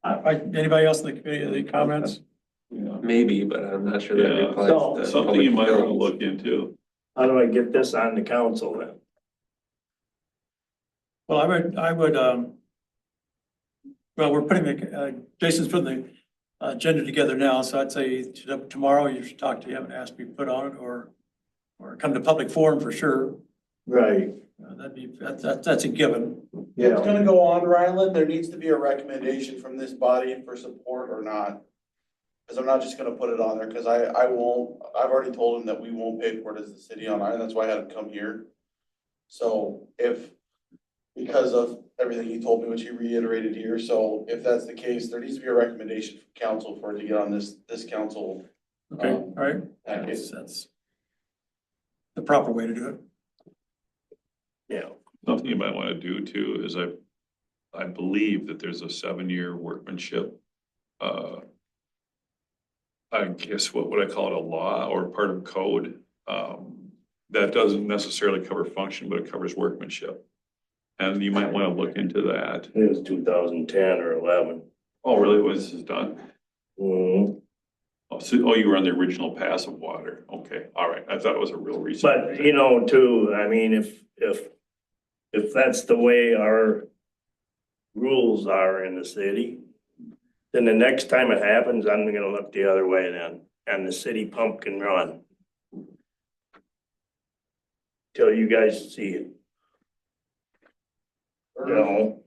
Anybody else in the committee, any comments? Yeah. Maybe, but I'm not sure that Yeah, applies so- to. Something you might want to public look into. how do I get this on the council then? Well, I would, well, we're putting Jason's putting the agenda together now, so I'd say tomorrow you should talk to him and ask to be put on it, or come to public forum for sure. Right, That's a given. If it's gonna go on, Ryland, there needs to be a recommendation from this body for support or not. Cause I'm not just gonna put it on there, cause I won't, I've already told him that we won't pay for it as the city on Iron, that's why I had him come here. So because of everything he told me, which he reiterated here, so if that's the case, there needs to be a recommendation from council for it to get on this council. Okay, all right, Package. that's the proper way to do it. yeah, Something you might want to do too is I believe that there's a 7-year workmanship. I guess, what would I call it, a law or part of code? That doesn't necessarily cover function, but it covers workmanship. And you might want to look into that. It was 2010 or 11. Oh, really? This is done? Mhm. Oh, so, oh, you were on the original passive water. Okay, all right. I thought it was a real recent. But, you know, too, I mean, if that's the way our rules are in the city, then the next time it happens, I'm gonna look the other way then, and the city pump can run. Till you guys see it, you know,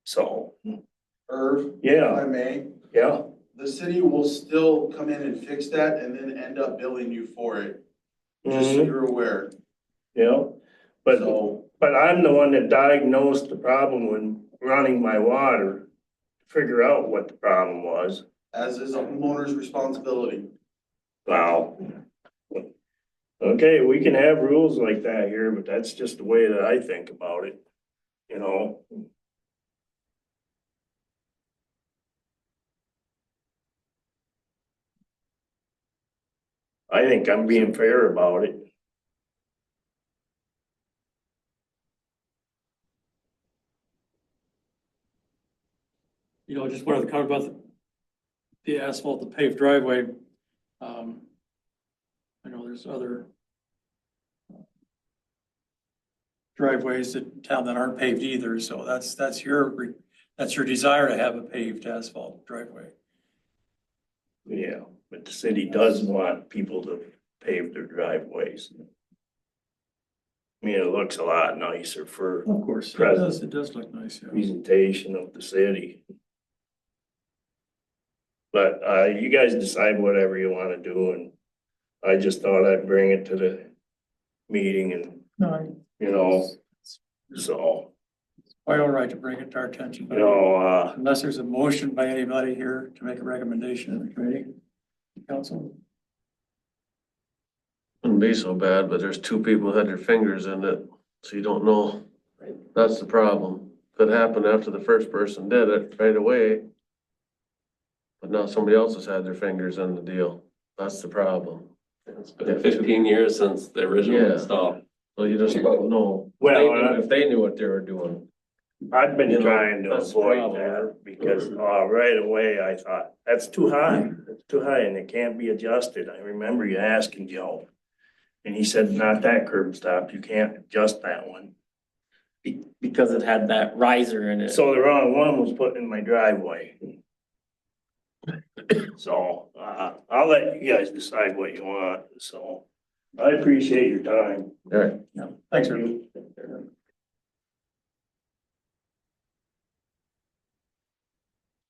so, Irv, if yeah, I may, yeah, the city will still come in and fix that and then end up billing you for it, just so mhm, you're aware. yeah. But, So, but I'm the one that diagnosed the problem when running my water, figure out what the problem was. as is a homeowner's responsibility. Wow. Okay, we can have rules like that here, but that's just the way that I think about it, you know? I think I'm being fair about it. You know, just wanted to comment about the asphalt, the paved driveway. I know there's other driveways in town that aren't paved either, so that's your desire to have a paved asphalt driveway. Yeah, but the city does want people to pave their driveways. I mean, it looks a lot nicer for Of course, Present. it does look nice, yeah. presentation of the city. But, you guys decide whatever you wanna do, and I just thought I'd bring it to the meeting and, No, you know, so, quite all right to bring it to our attention, you but know, unless there's a motion by anybody here to make a recommendation in the committee, council. Wouldn't be so bad, but there's two people who had their fingers in it, so you don't know. That's the problem. If it happened after the first person did it right away. But now somebody else has had their fingers in the deal. That's the problem. It's been 15 years since the original Yeah. install. So you just don't know. Well, If they knew what they were doing. I've been You know, trying to that's the avoid problem. that because, right away I thought, that's too high. It's too high and it can't be adjusted. I remember you asking Joe. And he said, not that curb stop. You can't adjust that one. Because it had that riser in it. So the wrong one was put in my driveway. So, I'll let you guys decide what you want. So I appreciate your time. All right. Yeah, thanks, sir.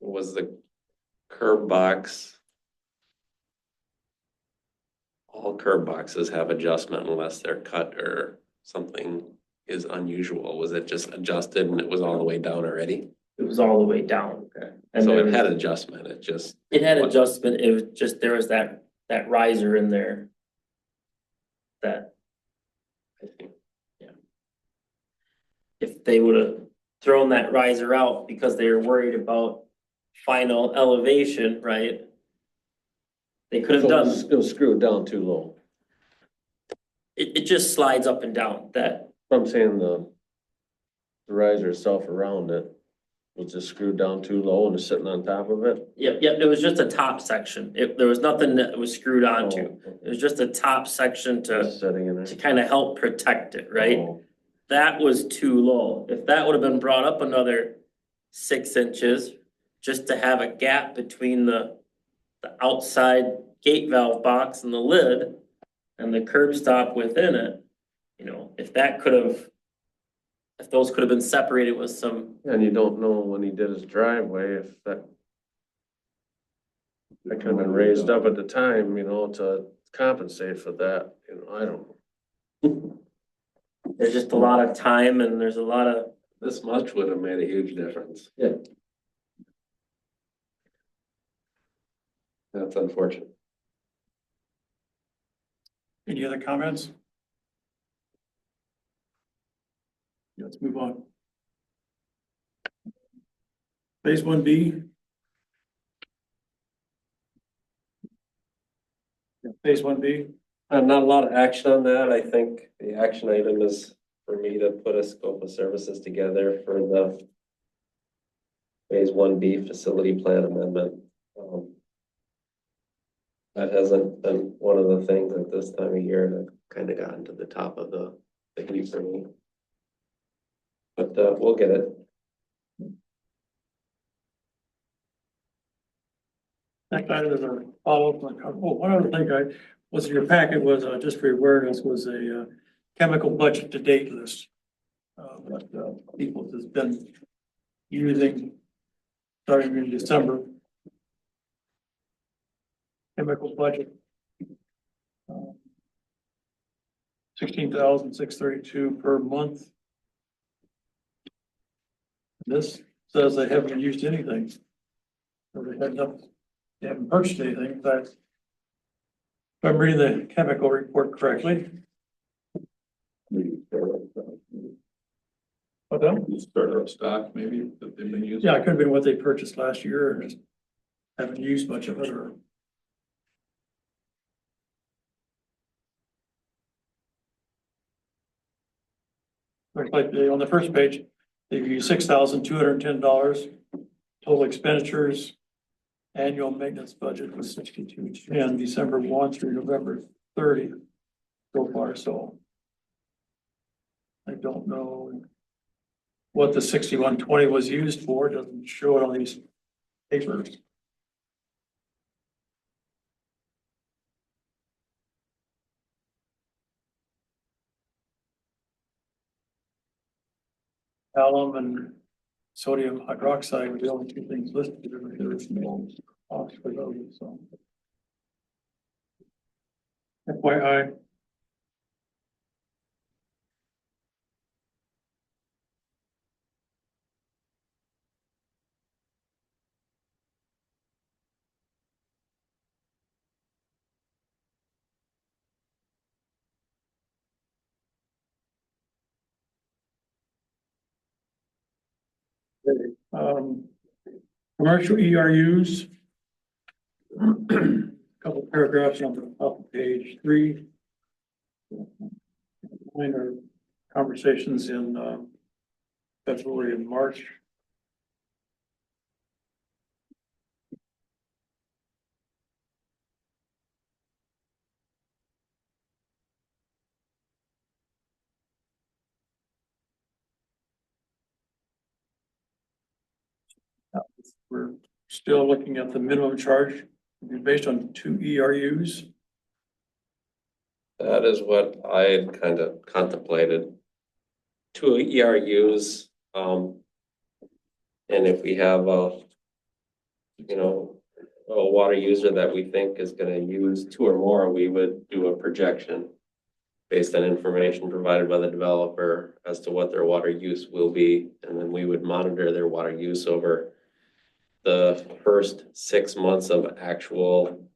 Was the curb box? All curb boxes have adjustment unless they're cut or something is unusual. Was it just adjusted and it was all the way down already? It was all the way down. Okay. And So there it had was- adjustment, it just. It had adjustment, it was just, there was that riser in there. That I think. if they would have thrown that riser out because they were worried about final elevation, right? They could have So done, It was screwed down too low. it just slides up and down, that, I'm saying the riser itself around it was just screwed down too low and it's sitting on top of it. yep, it was just a top section. There was nothing that was screwed onto. Oh, It was just a top section Just sitting in there. to kind of help protect it, right? Oh, That was too low. If that would have been brought up another 6 inches, just to have a gap between the outside gate valve box and the lid and the curb stop within it, you know, if those could have been separated with some, And you don't know when he did his driveway if that could have been raised up at the time, you know, to compensate for that, you know, I don't know. there's just a lot of time and there's a lot of, This much would have made a huge difference. Yeah. That's unfortunate. Any other comments? Let's move on. Phase 1B. Phase 1B. Not a lot of action on that. I think the action item is for me to put a scope of services together for the Phase 1B facility plan amendment. That hasn't been one of the things at this time of year that kind of gotten to the top of the heap for me. But we'll get it. That kind of a follow-up. One other thing was in your packet was, just for your awareness, was a chemical budget to date list. What people has been using starting in December. Chemical budget. 16,632 per month. This says they haven't used anything. Or they haven't purchased anything. In fact, if I'm reading the chemical report correctly. What then? Starter up stock maybe that they've been using. Yeah, it could have been what they purchased last year and just haven't used much of it or. Looks like on the first page, they've used $6,210. Total expenditures, annual maintenance budget was 6210, December 1 through November 30 so far, so. I don't know what the 6120 was used for, doesn't show it on these papers. Alum and sodium hydroxide were the only two things listed. There was no cost for those, so. FYI. Commercial ERUs. Couple paragraphs on the top of page 3. Minor conversations in February and March. We're still looking at the minimum charge based on 2 ERUs. That is what I had kind of contemplated. 2 ERUs, and if we have a water user that we think is gonna use 2 or more, we would do a projection based on information provided by the developer as to what their water use will be, and then we would monitor their water use over the first 6 months of actual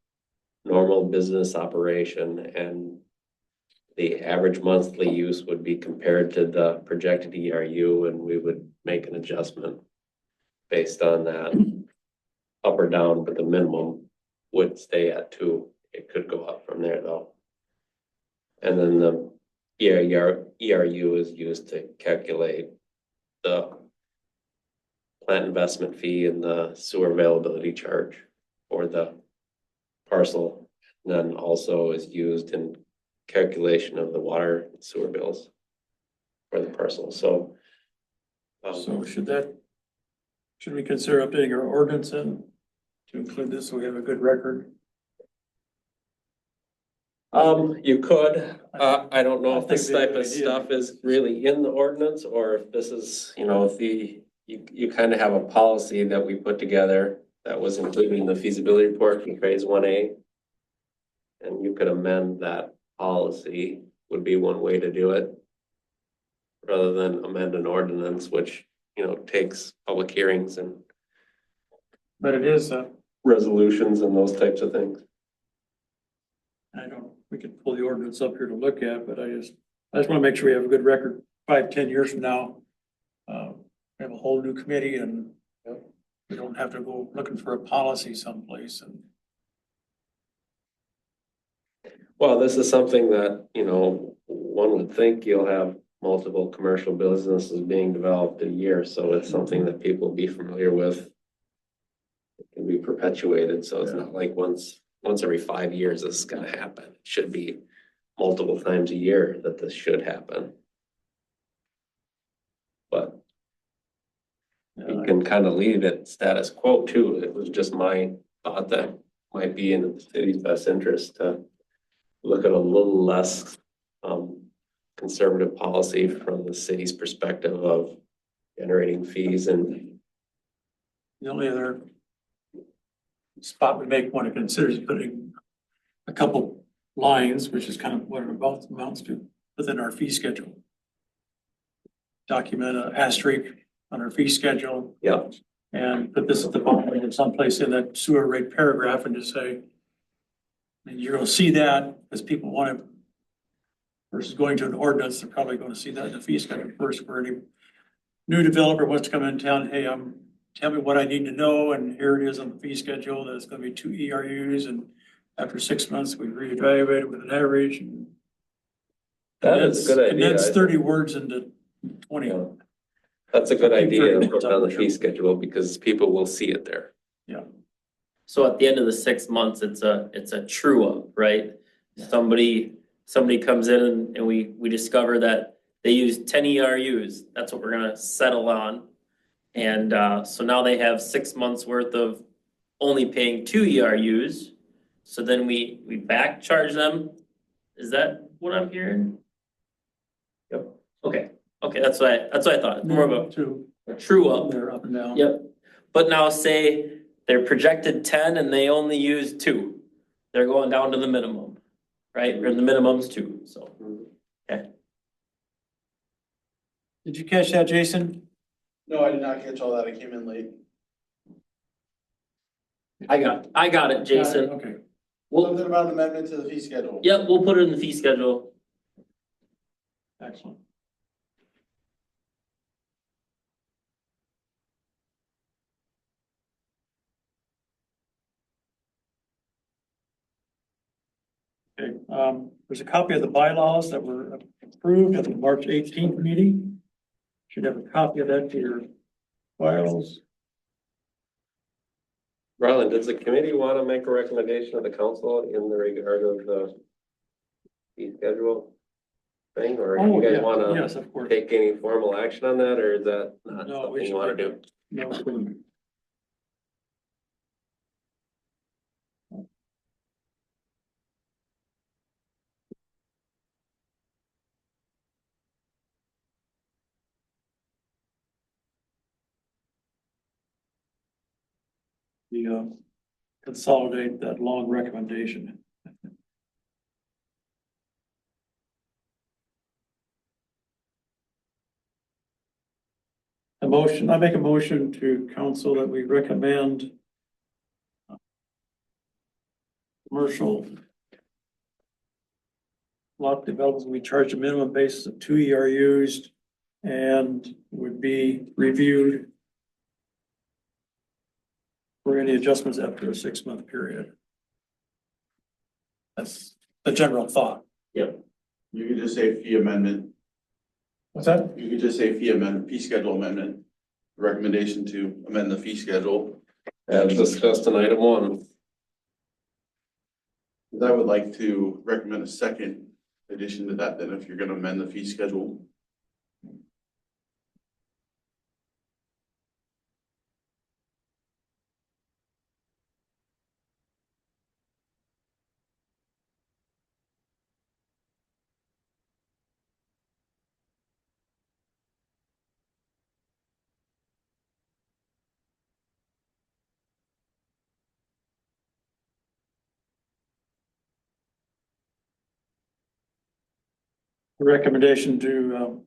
normal business operation, and the average monthly use would be compared to the projected ERU, and we would make an adjustment based on that, up or down, but the minimum would stay at 2. It could go up from there though. And then the ERU is used to calculate the plant investment fee and the sewer availability charge for the parcel. And then also is used in calculation of the water and sewer bills for the parcel. So So should we consider updating our ordinance and to include this so we have a good record? you could, I don't know I if this think it'd type be a of good idea. stuff is really in the ordinance, or if this is, if you kind of have a policy that we put together that was included in the feasibility report in phase 1A. And you could amend that policy would be one way to do it. Rather than amend an ordinance, which, takes public hearings and But it is, resolutions and those types of things. we could pull the ordinance up here to look at, but I just want to make sure we have a good record 5-10 years from now. We have a whole new committee and we don't have to go looking for a policy someplace and. Well, this is something that, you know, one would think you'll have multiple commercial businesses being developed a year, so it's something that people be familiar with. It can be perpetuated, so it's not like once every 5 years this is gonna happen. It should be multiple times a year that this should happen. But you can kind of leave it status quo too. It was just my thought that might be in the city's best interest to look at a little less conservative policy from the city's perspective of generating fees and The only other spot we may want to consider is putting a couple lines, which is kind of what it amounts to within our fee schedule. Document an asterisk on our fee schedule. yeah, And put this at the bottom or someplace in that sewer rate paragraph and just say, and you're gonna see that as people want to, versus going to an ordinance, they're probably gonna see that in the fee schedule first for any new developer wants to come in town, hey, tell me what I need to know, and here it is on the fee schedule, that it's gonna be 2 ERUs, and after 6 months, we reevaluate it with an average. And that is a good idea. Condense 30 words into 20. Yeah. That's a good Keep idea turning to it put on the up. fee schedule because people will see it there. So at the end of the 6 months, it's a true up, right? Somebody comes in and we discover that they use 10 ERUs, that's what we're gonna settle on. And so now they have 6 months worth of only paying 2 ERUs. So then we back charge them. Is that what I'm hearing? Yep. Okay, that's what I thought, more of To, a true up. they're up and down. Yep, but now say they're projected 10 and they only use 2. They're going down to the minimum, right? Or the minimum's 2, so. Did you catch that, Jason? No, I did not catch all that. I came in late. I got it, Jason. Okay. Something about an amendment to the fee schedule. Yep, we'll put it in the fee schedule. Excellent. Okay, there's a copy of the bylaws that were approved at the March 18th meeting. Should have a copy of that to your files. Ryland, does the committee want to make a recommendation of the council in the regard of the fee schedule thing, or Oh, you guys yeah, want to yes, of course. take any formal action on that, or is that not No, something we you should want to take do? No, couldn't. The consolidate that long recommendation. I make a motion to council that we recommend commercial lot developers, we charge a minimum basis of 2 ERUs and would be reviewed for any adjustments after a 6-month period. That's the general thought. You could just say fee amendment. What's that? You could just say fee amendment, fee schedule amendment. Recommendation to amend the fee schedule. As discussed in item 1. I would like to recommend a second addition to that, then if you're gonna amend the fee schedule. Recommendation to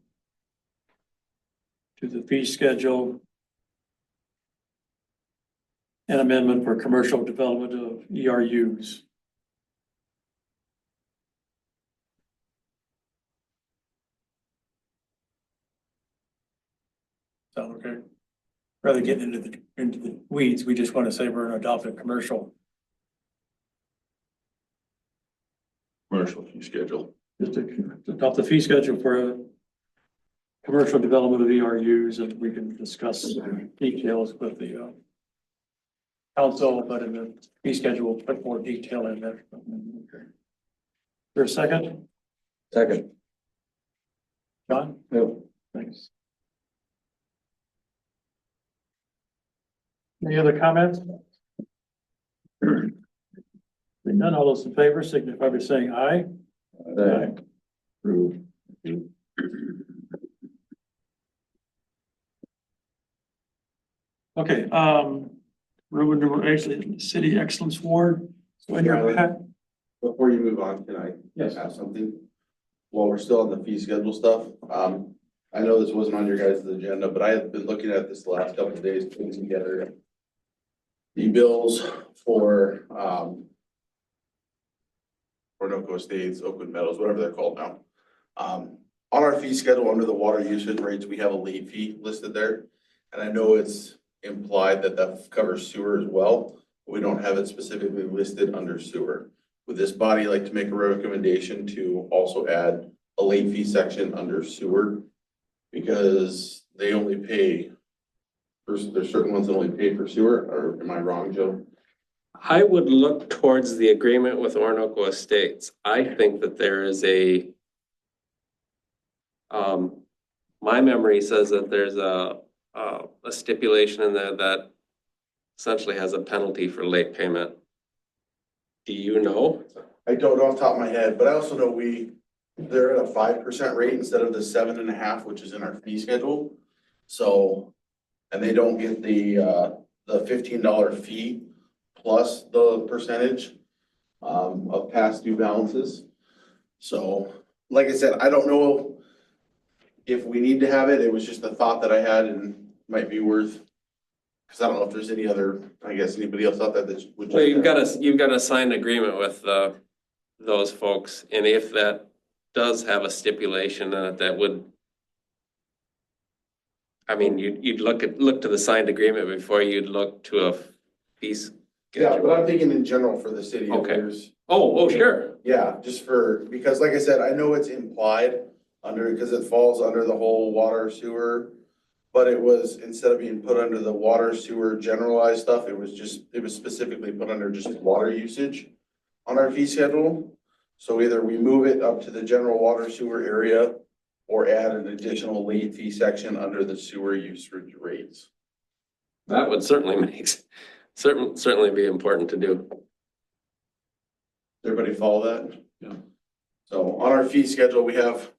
the fee schedule and amendment for commercial development of ERUs. Sound okay? rather than getting into the weeds, we just want to say we're gonna adopt a commercial, Commercial fee schedule. just to adopt the fee schedule for a commercial development of ERUs, and we can discuss details with the council, but in the fee schedule, we'll put more detail in there. For a second, Second. John? No. Thanks. Any other comments? Seeing none, all those in favor signify by saying aye. Aye. Approved. Okay, Ruben, actually, City Excellence Award. So in your pack, Before you move on, can I yes, ask something? While we're still on the fee schedule stuff, I know this wasn't on your guys' agenda, but I have been looking at this the last couple of days, putting together the bills for, Orinoco Estates, Oakwood Meadows, whatever they're called now. On our fee schedule, under the water usage rates, we have a late fee listed there. And I know it's implied that that covers sewer as well, but we don't have it specifically listed under sewer. Would this body like to make a recommendation to also add a late fee section under sewer? Because they only pay, there's certain ones that only pay for sewer, or am I wrong, Joe? I would look towards the agreement with Orinoco Estates. I think that there is my memory says that there's a stipulation in there that essentially has a penalty for late payment. Do you know? I don't know off the top of my head, but I also know they're at a 5% rate instead of the 7.5, which is in our fee schedule. So, and they don't get the $15 fee plus the percentage of past due balances. So, like I said, I don't know if we need to have it. It was just a thought that I had and might be worth, because I don't know if there's any other, I guess, anybody else out there that would. Well, you've got a signed agreement with those folks, and if that does have a stipulation in it, that would, I mean, you'd look to the signed agreement before you'd look to a fee Yeah, schedule. but I'm thinking in general for the city. if Okay. there's- Oh, sure. Yeah, just because like I said, I know it's implied because it falls under the whole water sewer. But it was, instead of being put under the water sewer generalized stuff, it was specifically put under just water usage on our fee schedule. So either we move it up to the general water sewer area or add an additional late fee section under the sewer usage rates. That would certainly be important to do. Everybody follow that? Yeah. So on our fee schedule, we have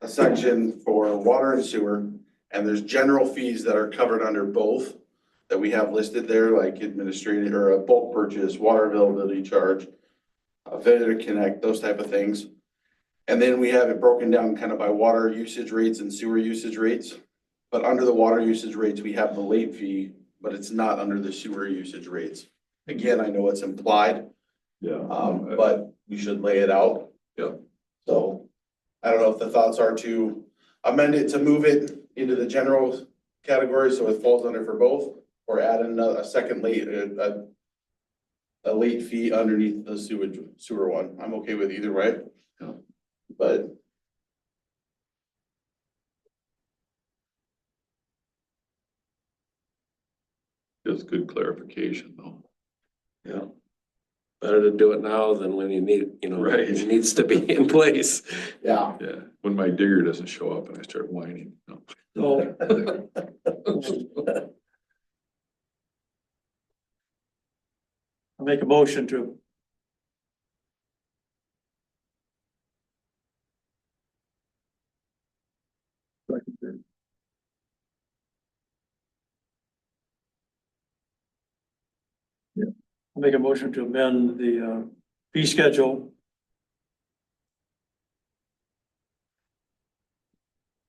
a section for water and sewer, and there's general fees that are covered under both that we have listed there, like administrative or a bulk purchase, water availability charge, a failure to connect, those type of things. And then we have it broken down kind of by water usage rates and sewer usage rates. But under the water usage rates, we have the late fee, but it's not under the sewer usage rates. Again, I know it's implied, Yeah. but we should lay it out. Yeah. So I don't know if the thoughts are to amend it to move it into the general category so it falls under for both, or add a second a late fee underneath the sewer one. I'm okay with either way. Yeah. But Just good clarification though. Yeah. Better to do it now than when you need, Right. it needs to be in place. yeah, Yeah, when my digger doesn't show up and I start whining. No. so. I'll make a motion to. Yeah, I'll make a motion to amend the fee schedule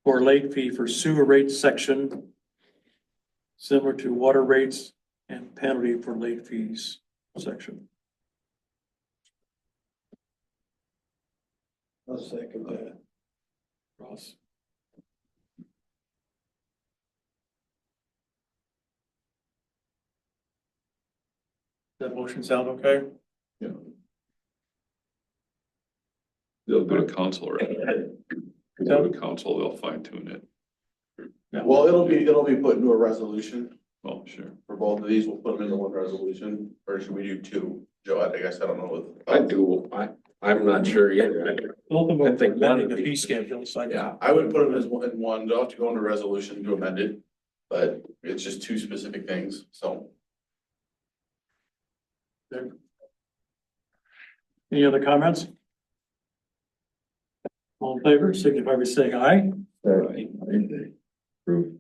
for late fee for sewer rates section, similar to water rates and penalty for late fees section. I'll second that. Ross. That motion sound okay? They'll go to council, right? Go to council, they'll fine tune it. Well, it'll be put into a resolution Oh, sure. for both of these. We'll put them into one resolution, or should we do two? Joe, I guess, I don't know. I do, I'm not sure either. Both of I them think one amending would the be- fee schedule, so Yeah, I would put them as one, in one. They'll have to go into resolution to amend it, but it's just two specific things, so. Any other comments? All in favor, signify by saying aye. Right. Approved.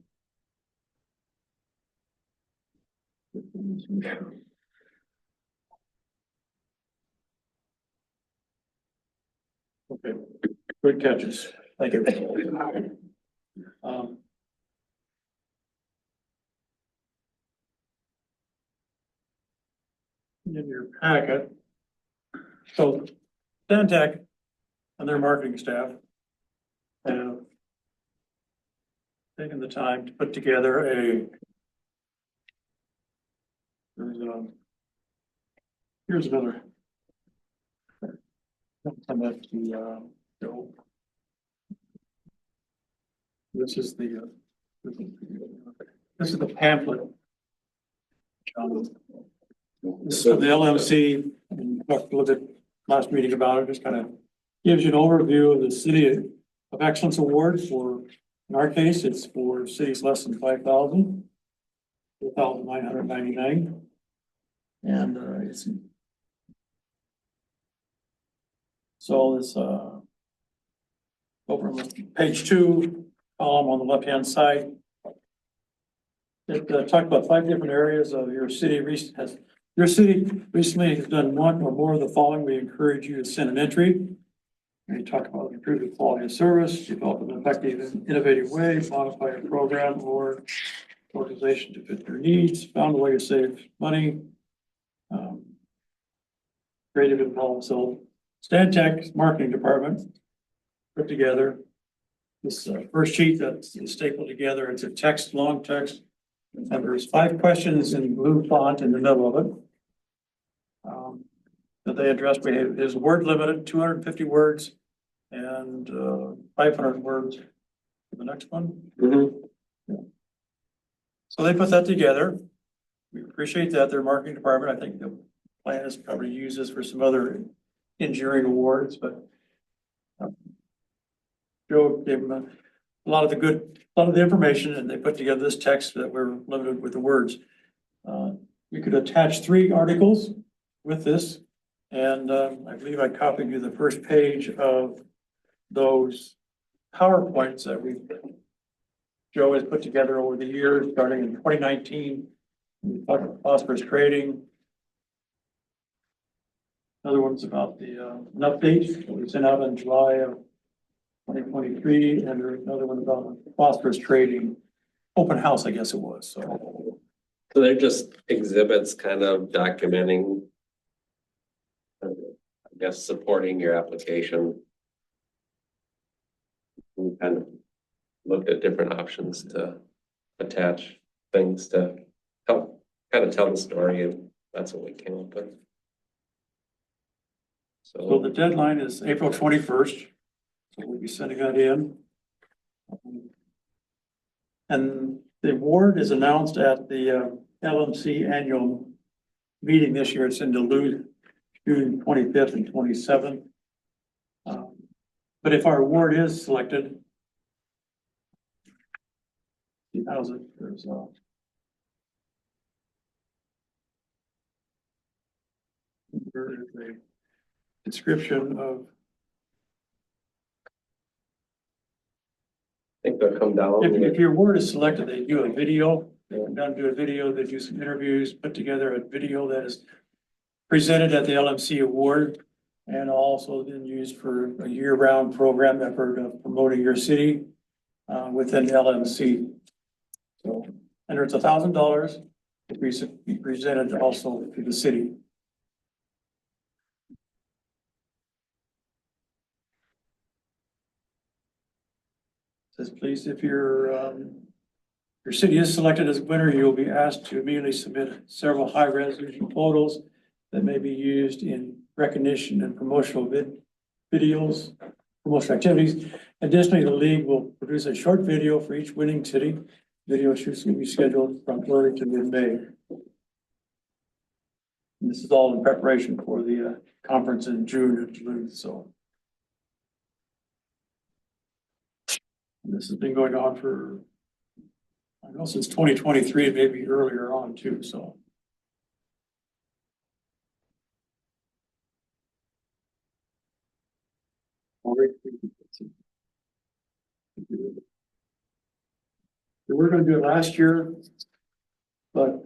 Okay, good catches. Thank you. Um, In your packet. So Stantec and their marketing staff have taken the time to put together here's another. Come back to, Joe. This is the, this is the pamphlet. This is from the LMC, and we talked a little bit last meeting about it, just kind of gives you an overview of the City of Excellence Award for, in our case, it's for cities less than 5,000. 4,999. And, it's. So this, over on page 2, column on the left-hand side. It talked about 5 different areas of your city your city recently has done one or more of the following. We encourage you to send an entry. We talk about improving quality of service, develop an effective and innovative way, modify a program or organization to fit their needs, found a way to save money. Creative and problem. So Stantec's marketing department put together this first sheet that's stapled together. It's a text, long text. And there's 5 questions in blue font in the middle of it. That they addressed. We have is word limited, 250 words and 500 words for the next one. So they put that together. We appreciate that. Their marketing department, I think the plan is probably use this for some other engineering awards, but Joe gave them a lot of the information, and they put together this text that we're limited with the words. You could attach 3 articles with this, and I believe I copied you the first page of those PowerPoints that Joe has put together over the years, starting in 2019. We talked about phosphorus trading. Another one's about the an update that we sent out in July of 2023, and there's another one about phosphorus trading, open house, I guess it was, so. So they're just exhibits kind of documenting, I guess, supporting your application. We kind of looked at different options to attach things to help kind of tell the story, and that's what we came up with. So the deadline is April 21st, so we'll be sending that in. And the award is announced at the LMC annual meeting this year. It's in Duluth, June 25th and 27th. But if our award is selected, how's it? There's there is a description of. I think they'll come down. If your award is selected, they do a video. They come down and do a video. They do some interviews, put together a video that is presented at the LMC award, and also then used for a year-round program effort of promoting your city within LMC. So, and it's $1,000 to be presented also to the city. Says, please, if you're your city is selected as winner, you'll be asked to immediately submit several high-resolution photos that may be used in recognition and promotional videos, promotional activities. Additionally, the league will produce a short video for each winning city. Video shoots will be scheduled from early to mid-May. And this is all in preparation for the conference in June in Duluth, so. And this has been going on for, I know, since 2023, maybe earlier on too, so. We were gonna do it last year, but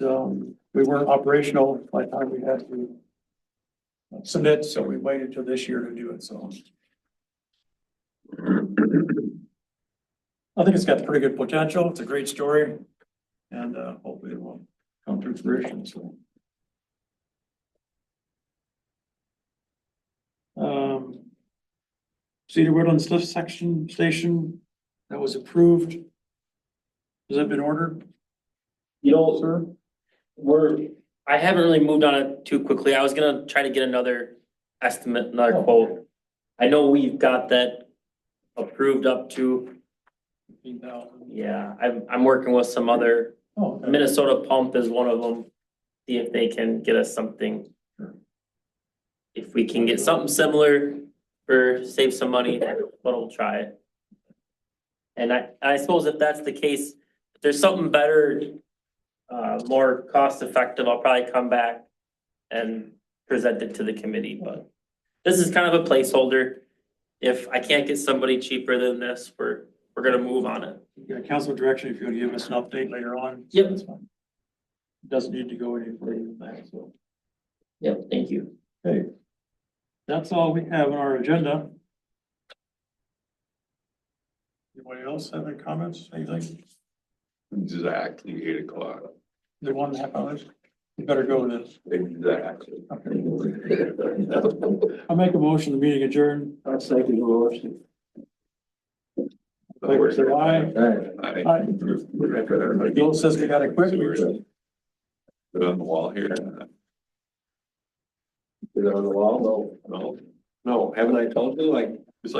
we weren't operational by the time we had to submit, so we waited till this year to do it, so. I think it's got pretty good potential. It's a great story, and hopefully it will come to fruition, so. Cedar Woodlands lift section station, that was approved. Has that been ordered, You know, sir? I haven't really moved on it too quickly. I was gonna try to get another estimate, another Oh. quote. I know we've got that approved up to, 15,000. yeah, I'm working with some other, Oh, okay. Minnesota Pump is one of them. See if they can get us something. Sure. If we can get something similar or save some money, but we'll try it. And I suppose if that's the case, if there's something better, more cost effective, I'll probably come back and present it to the committee, but this is kind of a placeholder. If I can't get somebody cheaper than this, we're gonna move on it. Yeah, council direction, if you want to give us an update later on. Yep. That's fine. Doesn't need to go any further than that, so. Yep, thank you. Okay. That's all we have on our agenda. Anybody else have any comments, anything? Exactly 8 o'clock. Is it 1.5 hours? You better go with this. Exactly. Okay. I'll make a motion, the meeting adjourned. I'll second the motion. Favor say aye. Aye. Aye. Bill says we gotta quit. Put it on the wall here. Is it on the wall? No. No, haven't I told you, like,